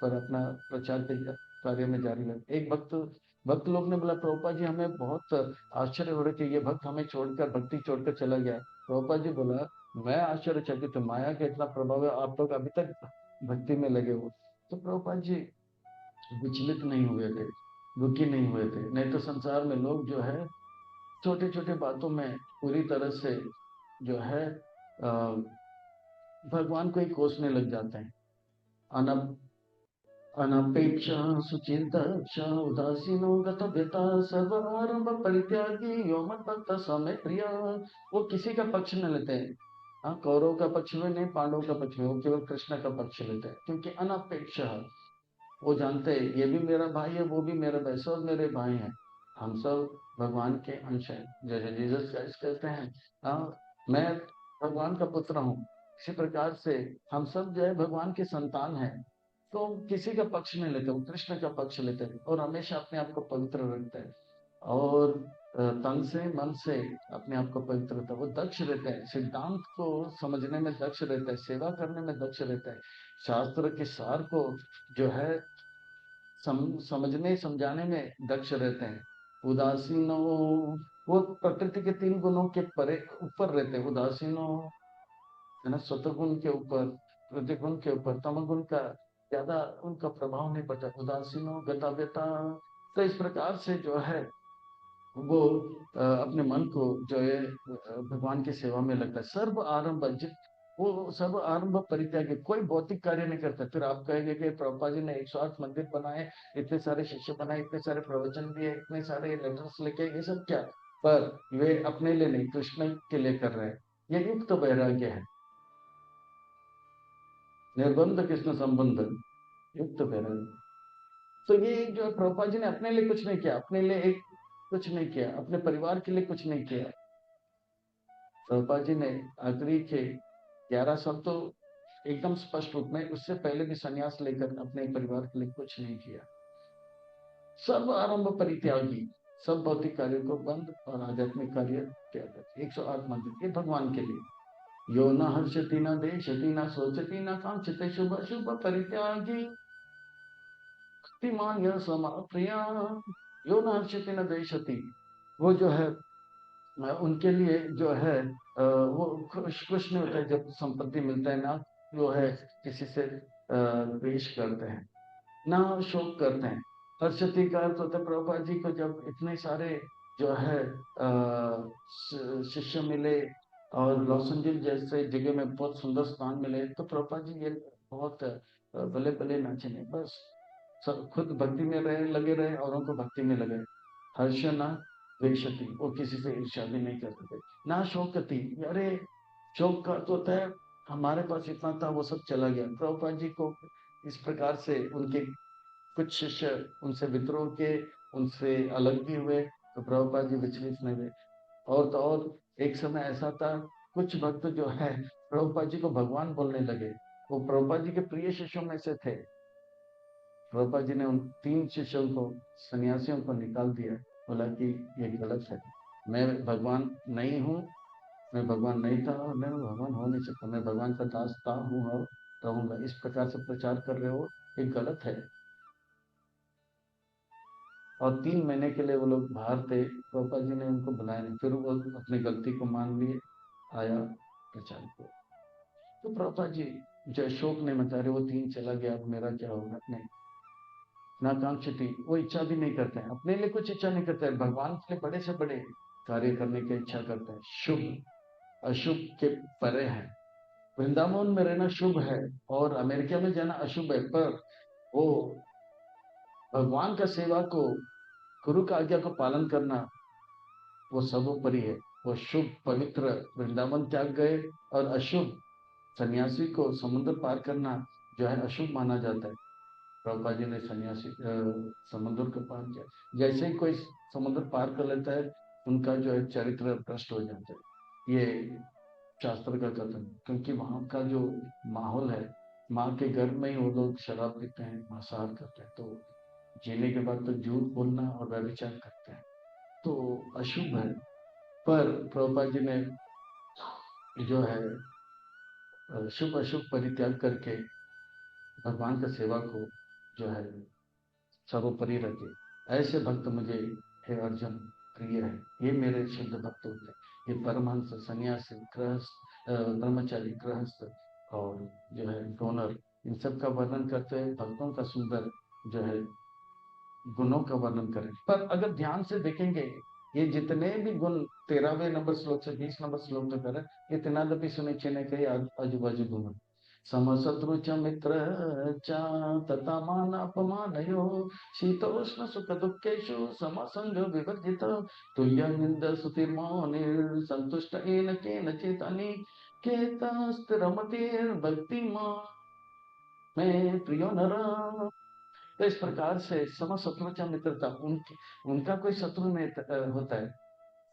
पर अपना प्रचार के कार्य में जारी रहे। एक भक्त भक्त लोग ने बोला प्रभुपाद जी हमें बहुत आश्चर्य हो रहे थे, ये भक्त हमें छोड़कर, भक्ति छोड़कर चला गया। प्रभुपाद जी बोला मैं आश्चर्यचकित हूँ, माया का इतना प्रभाव है, आप लोग अभी तक भक्ति में लगे हो। तो प्रभुपाद जी विचलित नहीं हुए थे, दुखी नहीं हुए थे। नहीं तो संसार में लोग जो है छोटे छोटे बातों में पूरी तरह से जो है भगवान को ही कोसने लग जाते हैं। अनब अनपेक्ष सुचिंत उदासीनो गतव्यता सर्व आरंभ परित्यागी यो मत भक्त समय प्रिय। वो किसी का पक्ष न लेते हैं। हाँ, कौरव का पक्ष में नहीं, पांडव का पक्ष में, वो केवल कृष्ण का पक्ष लेते हैं, क्योंकि अनपेक्ष वो जानते हैं ये भी मेरा भाई है, वो भी मेरा भाई, सब मेरे भाई हैं। हम सब भगवान के अंश हैं, जैसे जीसस क्राइस्ट कहते हैं हाँ मैं भगवान का पुत्र हूँ। इसी प्रकार से हम सब जो है भगवान के संतान हैं। तो किसी का पक्ष नहीं लेते, वो कृष्ण का पक्ष लेते हैं और हमेशा अपने आप को पवित्र रखते हैं। और तन से मन से अपने आप को पवित्र रखते हैं। वो दक्ष रहते हैं, सिद्धांत को समझने में दक्ष रहते हैं, सेवा करने में दक्ष रहते हैं, शास्त्र के सार को जो है समझने समझाने में दक्ष रहते हैं। उदासीनो वो प्रकृति के तीन गुणों के परे ऊपर रहते हैं। उदासीनो है ना, सत्वगुण के ऊपर, रजगुण के ऊपर, तमगुण का ज्यादा उनका प्रभाव नहीं पड़ता। उदासीनो गताव्यता। तो इस प्रकार से जो है वो अपने मन को जो है भगवान की सेवा में लगता है। सर्व आरंभ वो सर्व आरंभ परित्यागी, कोई भौतिक कार्य नहीं करता। फिर आप कहेंगे कि प्रभुपाद जी ने 108 मंदिर बनाए, इतने सारे शिष्य बनाए, इतने सारे प्रवचन दिए, इतने सारे लेटर्स लिखे, ये सब क्या? पर वे अपने लिए नहीं, कृष्ण के लिए कर रहे हैं। ये युक्त वैराग्य है, निर्बंध कृष्ण संबंध, युक्त वैराग्य। तो ये जो है प्रभुपाद जी ने अपने लिए कुछ नहीं किया, अपने लिए एक कुछ नहीं किया, अपने परिवार के लिए कुछ नहीं किया। प्रभुपाद जी ने आखिरी के 11 साल तो एकदम स्पष्ट रूप में, उससे पहले भी संन्यास लेकर अपने परिवार के लिए कुछ नहीं किया। सर्व आरंभ परित्यागी, सब भौतिक कार्यों को बंद और आध्यात्मिक कार्य किया। 108 मंदिर ये भगवान के लिए। यो न हर्षति न देशति न सोचति न कांक्षते शुभ शुभ परित्यागी भक्तिमान यह समा प्रिया। यो न हर्षति न देशति, वो जो है उनके लिए जो है वो खुश नहीं होता है जब संपत्ति मिलता है ना, जो है किसी से द्वेष करते हैं, ना शोक करते हैं। हर्षति का अर्थ होता है प्रभुपाद जी को जब इतने सारे जो है शिष्य मिले और लॉस एंजल्स जैसे जगह में बहुत सुंदर स्थान मिले, तो प्रभुपाद जी ये बहुत भले भले नाचे नहीं, बस सब खुद भक्ति में रहे, लगे रहे, औरों को भक्ति में लगे। हर्ष ना द्वेषति, वो किसी से ईर्ष्या भी नहीं करते थे। ना शोकति, अरे शोक का तो होता है हमारे पास इतना था वो सब चला गया। प्रभुपाद जी को इस प्रकार से उनके कुछ शिष्य उनसे विद्रोह के, उनसे अलग भी हुए, तो प्रभुपाद जी विचलित नहीं हुए। और तो और एक समय ऐसा था, कुछ भक्त जो है प्रभुपाद जी को भगवान बोलने लगे। वो प्रभुपाद जी के प्रिय शिष्यों में से थे। प्रभुपाद जी ने उन 3 शिष्यों को, सन्यासियों को निकाल दिया, बोला कि ये गलत है, मैं भगवान नहीं हूँ, मैं भगवान नहीं था और मैं भगवान हो नहीं सकता, मैं भगवान का दास था, हूँ और रहूंगा। इस प्रकार से प्रचार कर रहे हो, ये गलत है। और 3 महीने के लिए वो लोग बाहर थे, प्रभुपाद जी ने उनको बुलाया नहीं, फिर वो अपनी गलती को मान लिए, आया प्रचार को। तो प्रभुपाद जी जो शोक नहीं मचा रहे, वो 3 चला गया, अब मेरा क्या होगा? नहीं, नाकांक्षित, वो इच्छा भी नहीं करते हैं, अपने लिए कुछ इच्छा नहीं करते हैं, भगवान के लिए बड़े से बड़े कार्य करने की इच्छा करते हैं। शुभ अशुभ के परे है। वृंदावन में रहना शुभ है और अमेरिका में जाना अशुभ है, पर वो भगवान का सेवा को, गुरु का आज्ञा को पालन करना वो सर्वोपरि है। वो शुभ पवित्र वृंदावन त्याग गए, और अशुभ सन्यासी को समुद्र पार करना जो है अशुभ माना जाता है। प्रभुपाद जी ने सन्यासी समुद्र को पार किया। जैसे ही कोई समुद्र पार कर लेता है, उनका जो है चरित्र भ्रष्ट हो जाता है, ये शास्त्र का कथन है। क्योंकि वहां का जो माहौल है, माँ के घर में ही वो लोग शराब पीते हैं, मांसाहार करते हैं, तो जीने के बाद तो झूठ बोलना और व्यभिचार करते हैं, तो अशुभ है। पर प्रभुपाद जी ने जो है शुभ अशुभ परित्याग करके भगवान का सेवा को जो है सर्वोपरि रखे। ऐसे भक्त मुझे, हे अर्जुन, प्रिय है। ये मेरे शुद्ध भक्त होते हैं। ये परमहंस, सन्यासी, गृहस्थ, ब्रह्मचारी, गृहस्थ और जो है डोनर, इन सब का वर्णन करते हैं, भक्तों का सुंदर जो है गुणों का वर्णन करें। पर अगर ध्यान से देखेंगे, ये जितने भी गुण 13वें नंबर श्लोक से 20 नंबर श्लोक तक करें, ये तिनादपि सुनिश्चय कई आजू बाजू गुण। समशत्रु च मित्र च तथा मान अपमानयो शीतोष्ण सुख दुखेषु समसंग विवर्जित तुल्य निंद स्तुतिर्मौनिर् संतुष्ट येन केनचित् अनिकेतस्थिरमतिर्भक्तिमान् मे प्रियो नरः। तो इस प्रकार से सम शत्रुचा मित्रता, उनकी उनका कोई शत्रु नहीं होता है।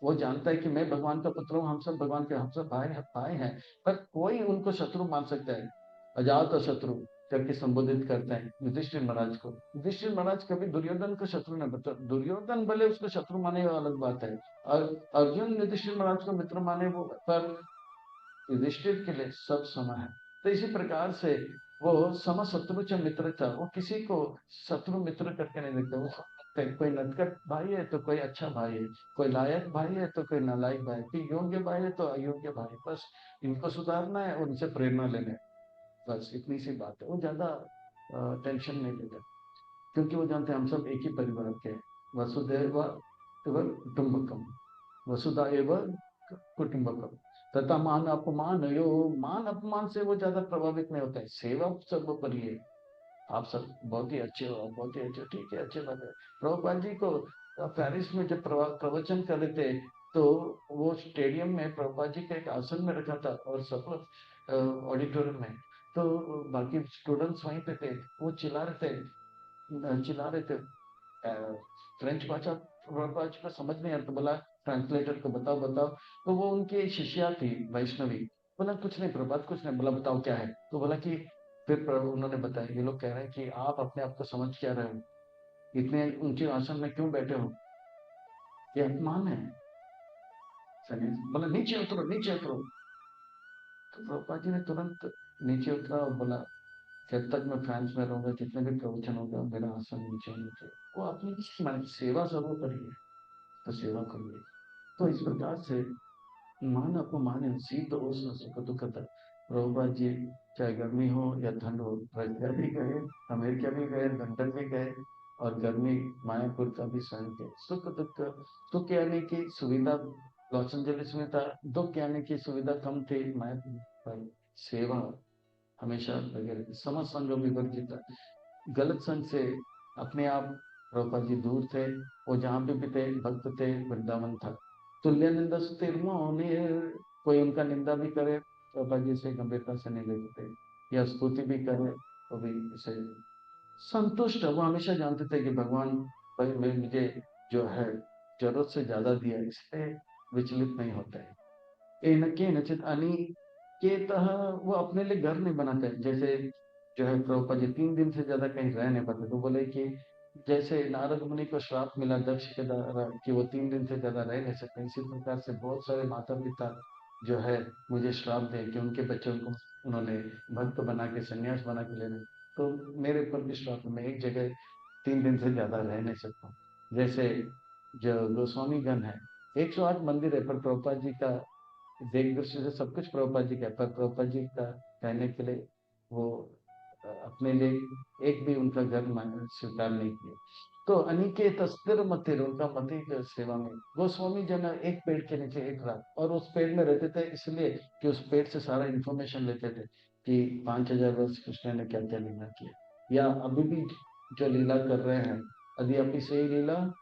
वो जानता है कि मैं भगवान का पुत्र हूँ, हम सब भगवान के, हम सब भाई हैं, पर कोई उनको शत्रु मान सकता है। अजात शत्रु करके संबोधित करते हैं युधिष्ठिर महाराज को। युधिष्ठिर महाराज कभी दुर्योधन को शत्रु नहीं बता, दुर्योधन भले उसको शत्रु माने, वो अलग बात है। और अर्जुन युधिष्ठिर महाराज को मित्र माने, वो पर युधिष्ठिर के लिए सब समान है। तो इसी प्रकार से वो सम शत्रु च मित्र था, वो किसी को शत्रु मित्र करके नहीं देखते। वो कोई नटखट भाई है तो कोई अच्छा भाई है, कोई लायक भाई है तो कोई नालायक भाई, कोई योग्य भाई है तो अयोग्य भाई। बस इनको सुधारना है और उनसे प्रेरणा लेना है, बस इतनी सी बात है। वो ज्यादा टेंशन नहीं लेते, क्योंकि वो जानते हैं हम सब एक ही परिवार के हैं। वसुदेव एवं कुटुंबकम, वसुधा एवं कुटुंबकम तथा मान अपमान यो, मान अपमान से वो ज्यादा प्रभावित नहीं होता है। सेवा सर्वोपरि है। आप सब बहुत ही अच्छे हो, आप बहुत ही अच्छे हो, ठीक है, अच्छे बात है। प्रभुपाद जी को पेरिस में जब प्रवचन कर रहे थे, तो वो स्टेडियम में प्रभुपाद जी के एक आसन में रखा था और सब ऑडिटोरियम में, तो बाकी स्टूडेंट्स वहीं पे थे, वो चिल्ला रहे थे फ्रेंच भाषा। प्रभुपाद जी को समझ नहीं आता, बोला ट्रांसलेटर को बताओ बताओ। तो वो उनकी शिष्या थी वैष्णवी, बोला कुछ नहीं प्रभुपाद, कुछ नहीं। बोला बताओ क्या है, तो बोला कि फिर उन्होंने बताया, ये लोग कह रहे हैं कि आप अपने आप को समझ क्या रहे हो, इतने ऊंचे आसन में क्यों बैठे हो, ये अपमान है। बोला नीचे उतरो, नीचे उतरो। तो प्रभुपाद जी ने तुरंत नीचे उतरा और बोला, जब तक मैं फ्रांस में रहूंगा, जितने भी प्रवचन होगा, मेरा आसन नीचे नीचे। वो अपनी सेवा सर्वोपरि है, तो सेवा करिए। तो इस प्रकार से मान अपमान, शीत उष्ण सुख दुख, प्रभुपाद जी चाहे गर्मी हो या ठंड हो, रशिया भी गए, अमेरिका भी गए, लंदन भी गए, और गर्मी मायापुर का भी सहन किया। सुख दुख, सुख यानी कि सुविधा लॉस एंजलिस में था, दुख यानी कि सुविधा कम थी मायापुर पर, सेवा हमेशा लगे रहते। समसंग विवर्जित, गलत संग से अपने आप प्रभुपाद जी दूर थे। वो जहाँ पे भी थे भक्त थे, वृंदावन था। तुल्य निंदा स्तुतिर्मौनि, कोई उनका निंदा भी करे, प्रभुपाद जी से गंभीरता से नहीं लेते थे, या स्तुति भी करे तो भी इसे संतुष्ट। वो हमेशा जानते थे कि भगवान भाई मैं, मुझे जो है जरूरत से ज्यादा दिया, इसलिए विचलित नहीं होता है। एनके नचित अनिकेतः, वो अपने लिए घर नहीं बनाते। जैसे जो है प्रभुपाद जी 3 दिन से ज्यादा कहीं रह नहीं पाते, तो बोले कि जैसे नारद मुनि को श्राप मिला दक्ष के द्वारा कि वो 3 दिन से ज्यादा रह नहीं सकते, इसी प्रकार से बहुत सारे माता पिता जो है मुझे श्राप दे कि उनके बच्चों को उन्होंने भक्त बना के, संन्यास बना के ले रहे, तो मेरे ऊपर भी श्राप है, मैं एक जगह 3 दिन से ज्यादा रह नहीं सकता। जैसे जो गोस्वामी गण है, 108 मंदिर है, पर प्रभुपाद जी का देख दृष्टि से सब कुछ प्रभुपाद जी का है, पर प्रभुपाद जी का कहने के लिए वो अपने लिए एक भी उनका घर स्वीकार नहीं किया। तो अनिकेत स्थिर मतिर, उनका मति की सेवा में। गोस्वामी जन एक पेड़ के नीचे एक रात, और उस पेड़ में रहते थे इसलिए कि उस पेड़ से सारा इंफॉर्मेशन लेते थे कि 5000 वर्ष कृष्ण ने क्या क्या लीला किया, या अभी भी जो लीला कर रहे हैं, यदि अभी से ही लीला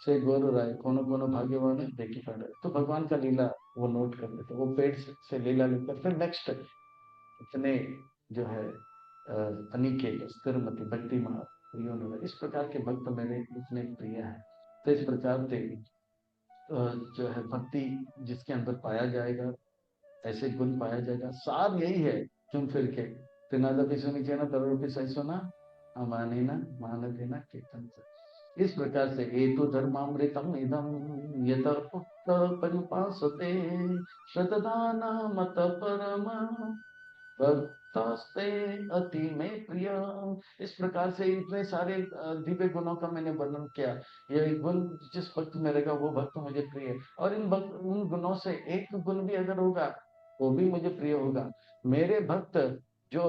से गोर राय कोनो कोनो भाग्यवान है देखी पड़ रहे, तो भगवान का लीला वो नोट कर लेते, वो पेड़ से लीला लेकर फिर नेक्स्ट इतने जो है अनिकेत स्थिरमति भक्ति मार प्रियो नर, इस प्रकार के भक्त मेरे इतने प्रिय हैं। तो इस प्रकार से जो है भक्ति जिसके अंदर पाया जाएगा, ऐसे गुण पाया जाएगा। सार यही है, चुन फिर के त्रिनादपि सुनिचेन तरोपि सही सुना अमानी न मानते न कीर्तन से। इस प्रकार से हेतु धर्मामृतम इदम यत उक्त परिपासते शतदाना मत परम भक्तास्ते अति में प्रिय। इस प्रकार से इतने सारे दिव्य गुणों का मैंने वर्णन किया। ये गुण जिस भक्त में रहेगा वो भक्त मुझे प्रिय है, और उन गुणों से एक गुण भी अगर होगा वो भी मुझे प्रिय होगा। मेरे भक्त जो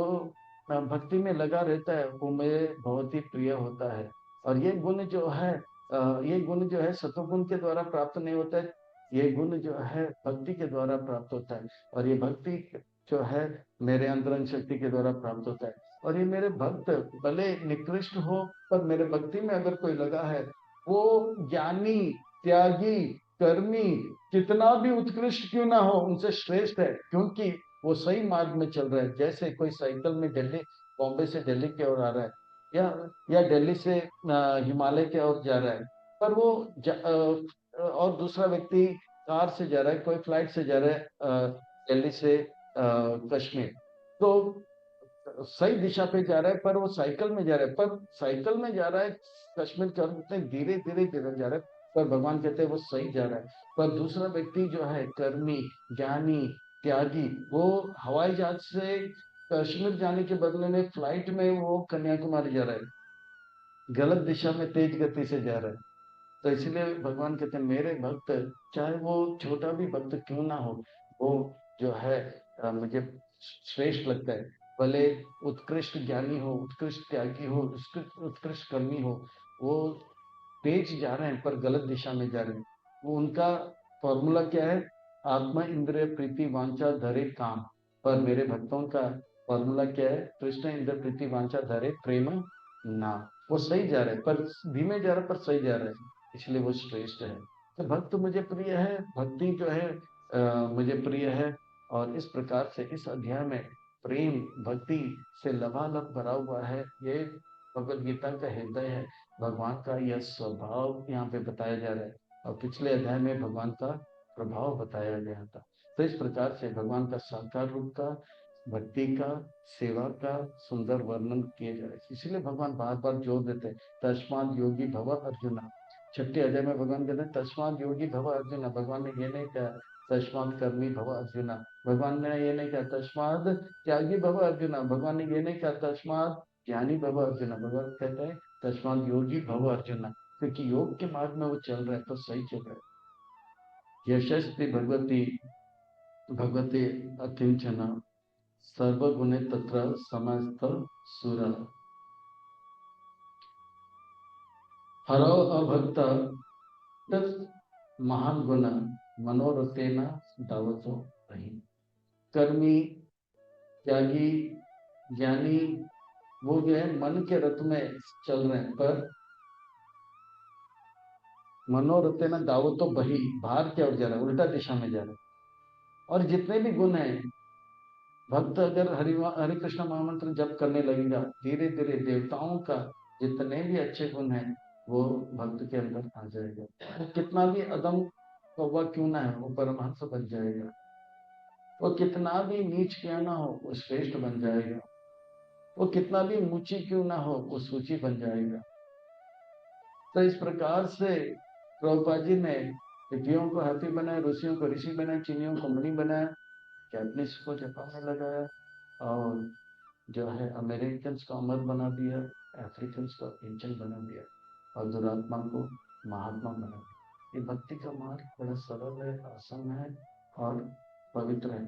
भक्ति में लगा रहता है वो मुझे बहुत ही प्रिय होता है। और ये गुण जो है ये गुण जो है सतोगुण के द्वारा प्राप्त नहीं होता है, ये गुण जो है भक्ति के द्वारा प्राप्त होता है। और ये भक्ति जो है मेरे अंतरंग शक्ति के द्वारा प्राप्त होता है। और ये मेरे भक्त भले निकृष्ट हो, पर मेरे भक्ति में अगर कोई लगा है, वो ज्ञानी, त्यागी, कर्मी, कितना भी उत्कृष्ट क्यों ना हो, उनसे श्रेष्ठ है, क्योंकि वो सही मार्ग में चल रहा है। जैसे कोई साइकिल में दिल्ली, बॉम्बे से दिल्ली की ओर आ रहा है, या दिल्ली से हिमालय की ओर जा रहा है, पर वो और दूसरा व्यक्ति कार से जा रहा है, कोई फ्लाइट से जा रहा है दिल्ली से कश्मीर, तो सही दिशा पे जा रहा है, पर वो साइकिल में जा रहा है, पर साइकिल में जा रहा है कश्मीर की ओर, उतने धीरे धीरे धीरे जा रहा है, पर भगवान कहते हैं वो सही जा रहा है। पर दूसरा व्यक्ति जो है कर्मी, ज्ञानी, त्यागी, वो हवाई जहाज से कश्मीर जाने के बदले में फ्लाइट में वो कन्याकुमारी जा रहा है, गलत दिशा में तेज गति से जा रहा है। तो इसलिए भगवान कहते हैं मेरे भक्त, चाहे वो छोटा भी भक्त क्यों ना हो, वो जो है मुझे श्रेष्ठ लगता है। भले उत्कृष्ट ज्ञानी हो, उत्कृष्ट त्यागी हो, उत्कृष्ट कर्मी हो, वो तेज जा रहे हैं पर गलत दिशा में जा रहे हैं। वो उनका फॉर्मूला क्या है? आत्मा इंद्रिय प्रीति वांछा धरे काम। पर मेरे भक्तों का फॉर्मूला क्या है? कृष्ण इंद्र प्रीति वांछा धरे प्रेम नाम। वो सही जा रहे हैं, पर धीमे जा रहे हैं, पर सही जा रहे हैं, इसलिए वो श्रेष्ठ है। तो भक्त मुझे प्रिय है, भक्ति जो है मुझे प्रिय है। और इस प्रकार से इस अध्याय में प्रेम भक्ति से लबालब भरा हुआ है। ये भगवद गीता का हृदय है, भगवान का यह स्वभाव यहाँ पे बताया जा रहा है। और पिछले अध्याय में भगवान का प्रभाव बताया गया था। तो इस प्रकार से भगवान का साकार रूप का, भक्ति का, सेवा का सुंदर वर्णन किया जा रहा है। इसलिए भगवान बार बार जोर देते हैं, तस्माद योगी भव अर्जुना। छठे अध्याय में भगवान कहते हैं तस्माद योगी भव अर्जुना। भगवान ने ये नहीं कहा तस्माद कर्मी भव अर्जुना, भगवान ने ये नहीं कहा तस्माद त्यागी भव अर्जुना, भगवान ने ये नहीं कहा तस्माद ज्ञानी भव अर्जुना। भगवान कहते हैं तस्माद योगी भव अर्जुना, क्योंकि योग के मार्ग में वो चल रहा है तो सही चल रहा है। यशस्वी भगवती भगवती अकिंचना सर्वगुणे तत्र समस्त सुर हरो अभक्त महान गुण मनोरथेन दावतो रही। कर्मी, त्यागी, ज्ञानी, वो जो है मन के रथ में चल रहे हैं, पर मनोरथेन दावतो बही, बाहर की ओर जा रहा है, उल्टा दिशा में जा रहा है। और जितने भी गुण हैं, भक्त अगर हरे कृष्ण महामंत्र जप करने लगेगा, धीरे धीरे देवताओं का जितने भी अच्छे गुण हैं वो भक्त के अंदर आ जाएगा। वो कितना भी अदम कौवा क्यों ना है, वो परमहंस बन जाएगा। वो कितना भी नीच क्यों ना हो, वो श्रेष्ठ बन जाएगा। वो कितना भी ऊंची क्यों ना हो, वो सूची बन जाएगा। तो इस प्रकार से प्रभुपाद जी ने ऋषियों को हाथी बनाया, ऋषियों को ऋषि बनाया, चीनियों को मुनि बनाया, कैपनिस को जापान में लगाया, और जो है अमेरिकन को अमर बना दिया, अफ्रीकन को एंजल बना दिया, और दुरात्मा को महात्मा बना दिया। ये भक्ति का मार्ग बड़ा सरल है, आसान है और पवित्र है।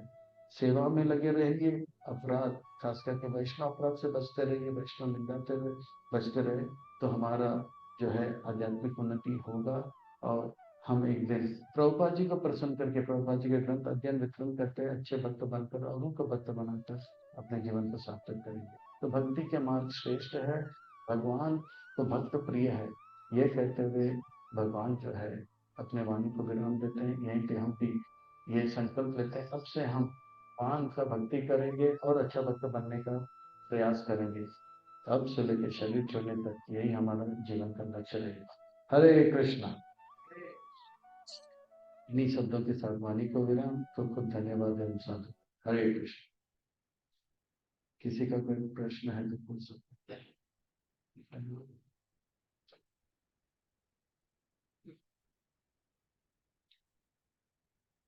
सेवा में लगे रहिए, अपराध खास करके वैष्णव अपराध से बचते रहिए, वैष्णव निंदा बचते रहे, तो हमारा जो है आध्यात्मिक उन्नति होगा। और हम एक दिन प्रभुपाद जी को प्रसन्न करके प्रभुपाद जी के ग्रंथ अध्ययन वितरण करते हैं, अच्छे भक्त बनकर और उनको भक्त बनाकर अपने जीवन को सार्थक करेंगे। तो भक्ति के मार्ग श्रेष्ठ है, भगवान को भक्त प्रिय है। ये कहते हुए भगवान जो है अपने वाणी को विराम देते हैं। यहीं पे हम भी ये संकल्प लेते हैं, अब से हम भगवान का भक्ति करेंगे और अच्छा भक्त बनने का प्रयास करेंगे, तब से लेकर शरीर छोड़ने तक यही हमारा जीवन का लक्ष्य रहेगा। हरे कृष्णा। इन्हीं शब्दों के साथ वाणी को विराम। खूब खूब धन्यवाद है साधु। हरे कृष्ण। किसी का कोई प्रश्न है तो पूछ सकते हैं।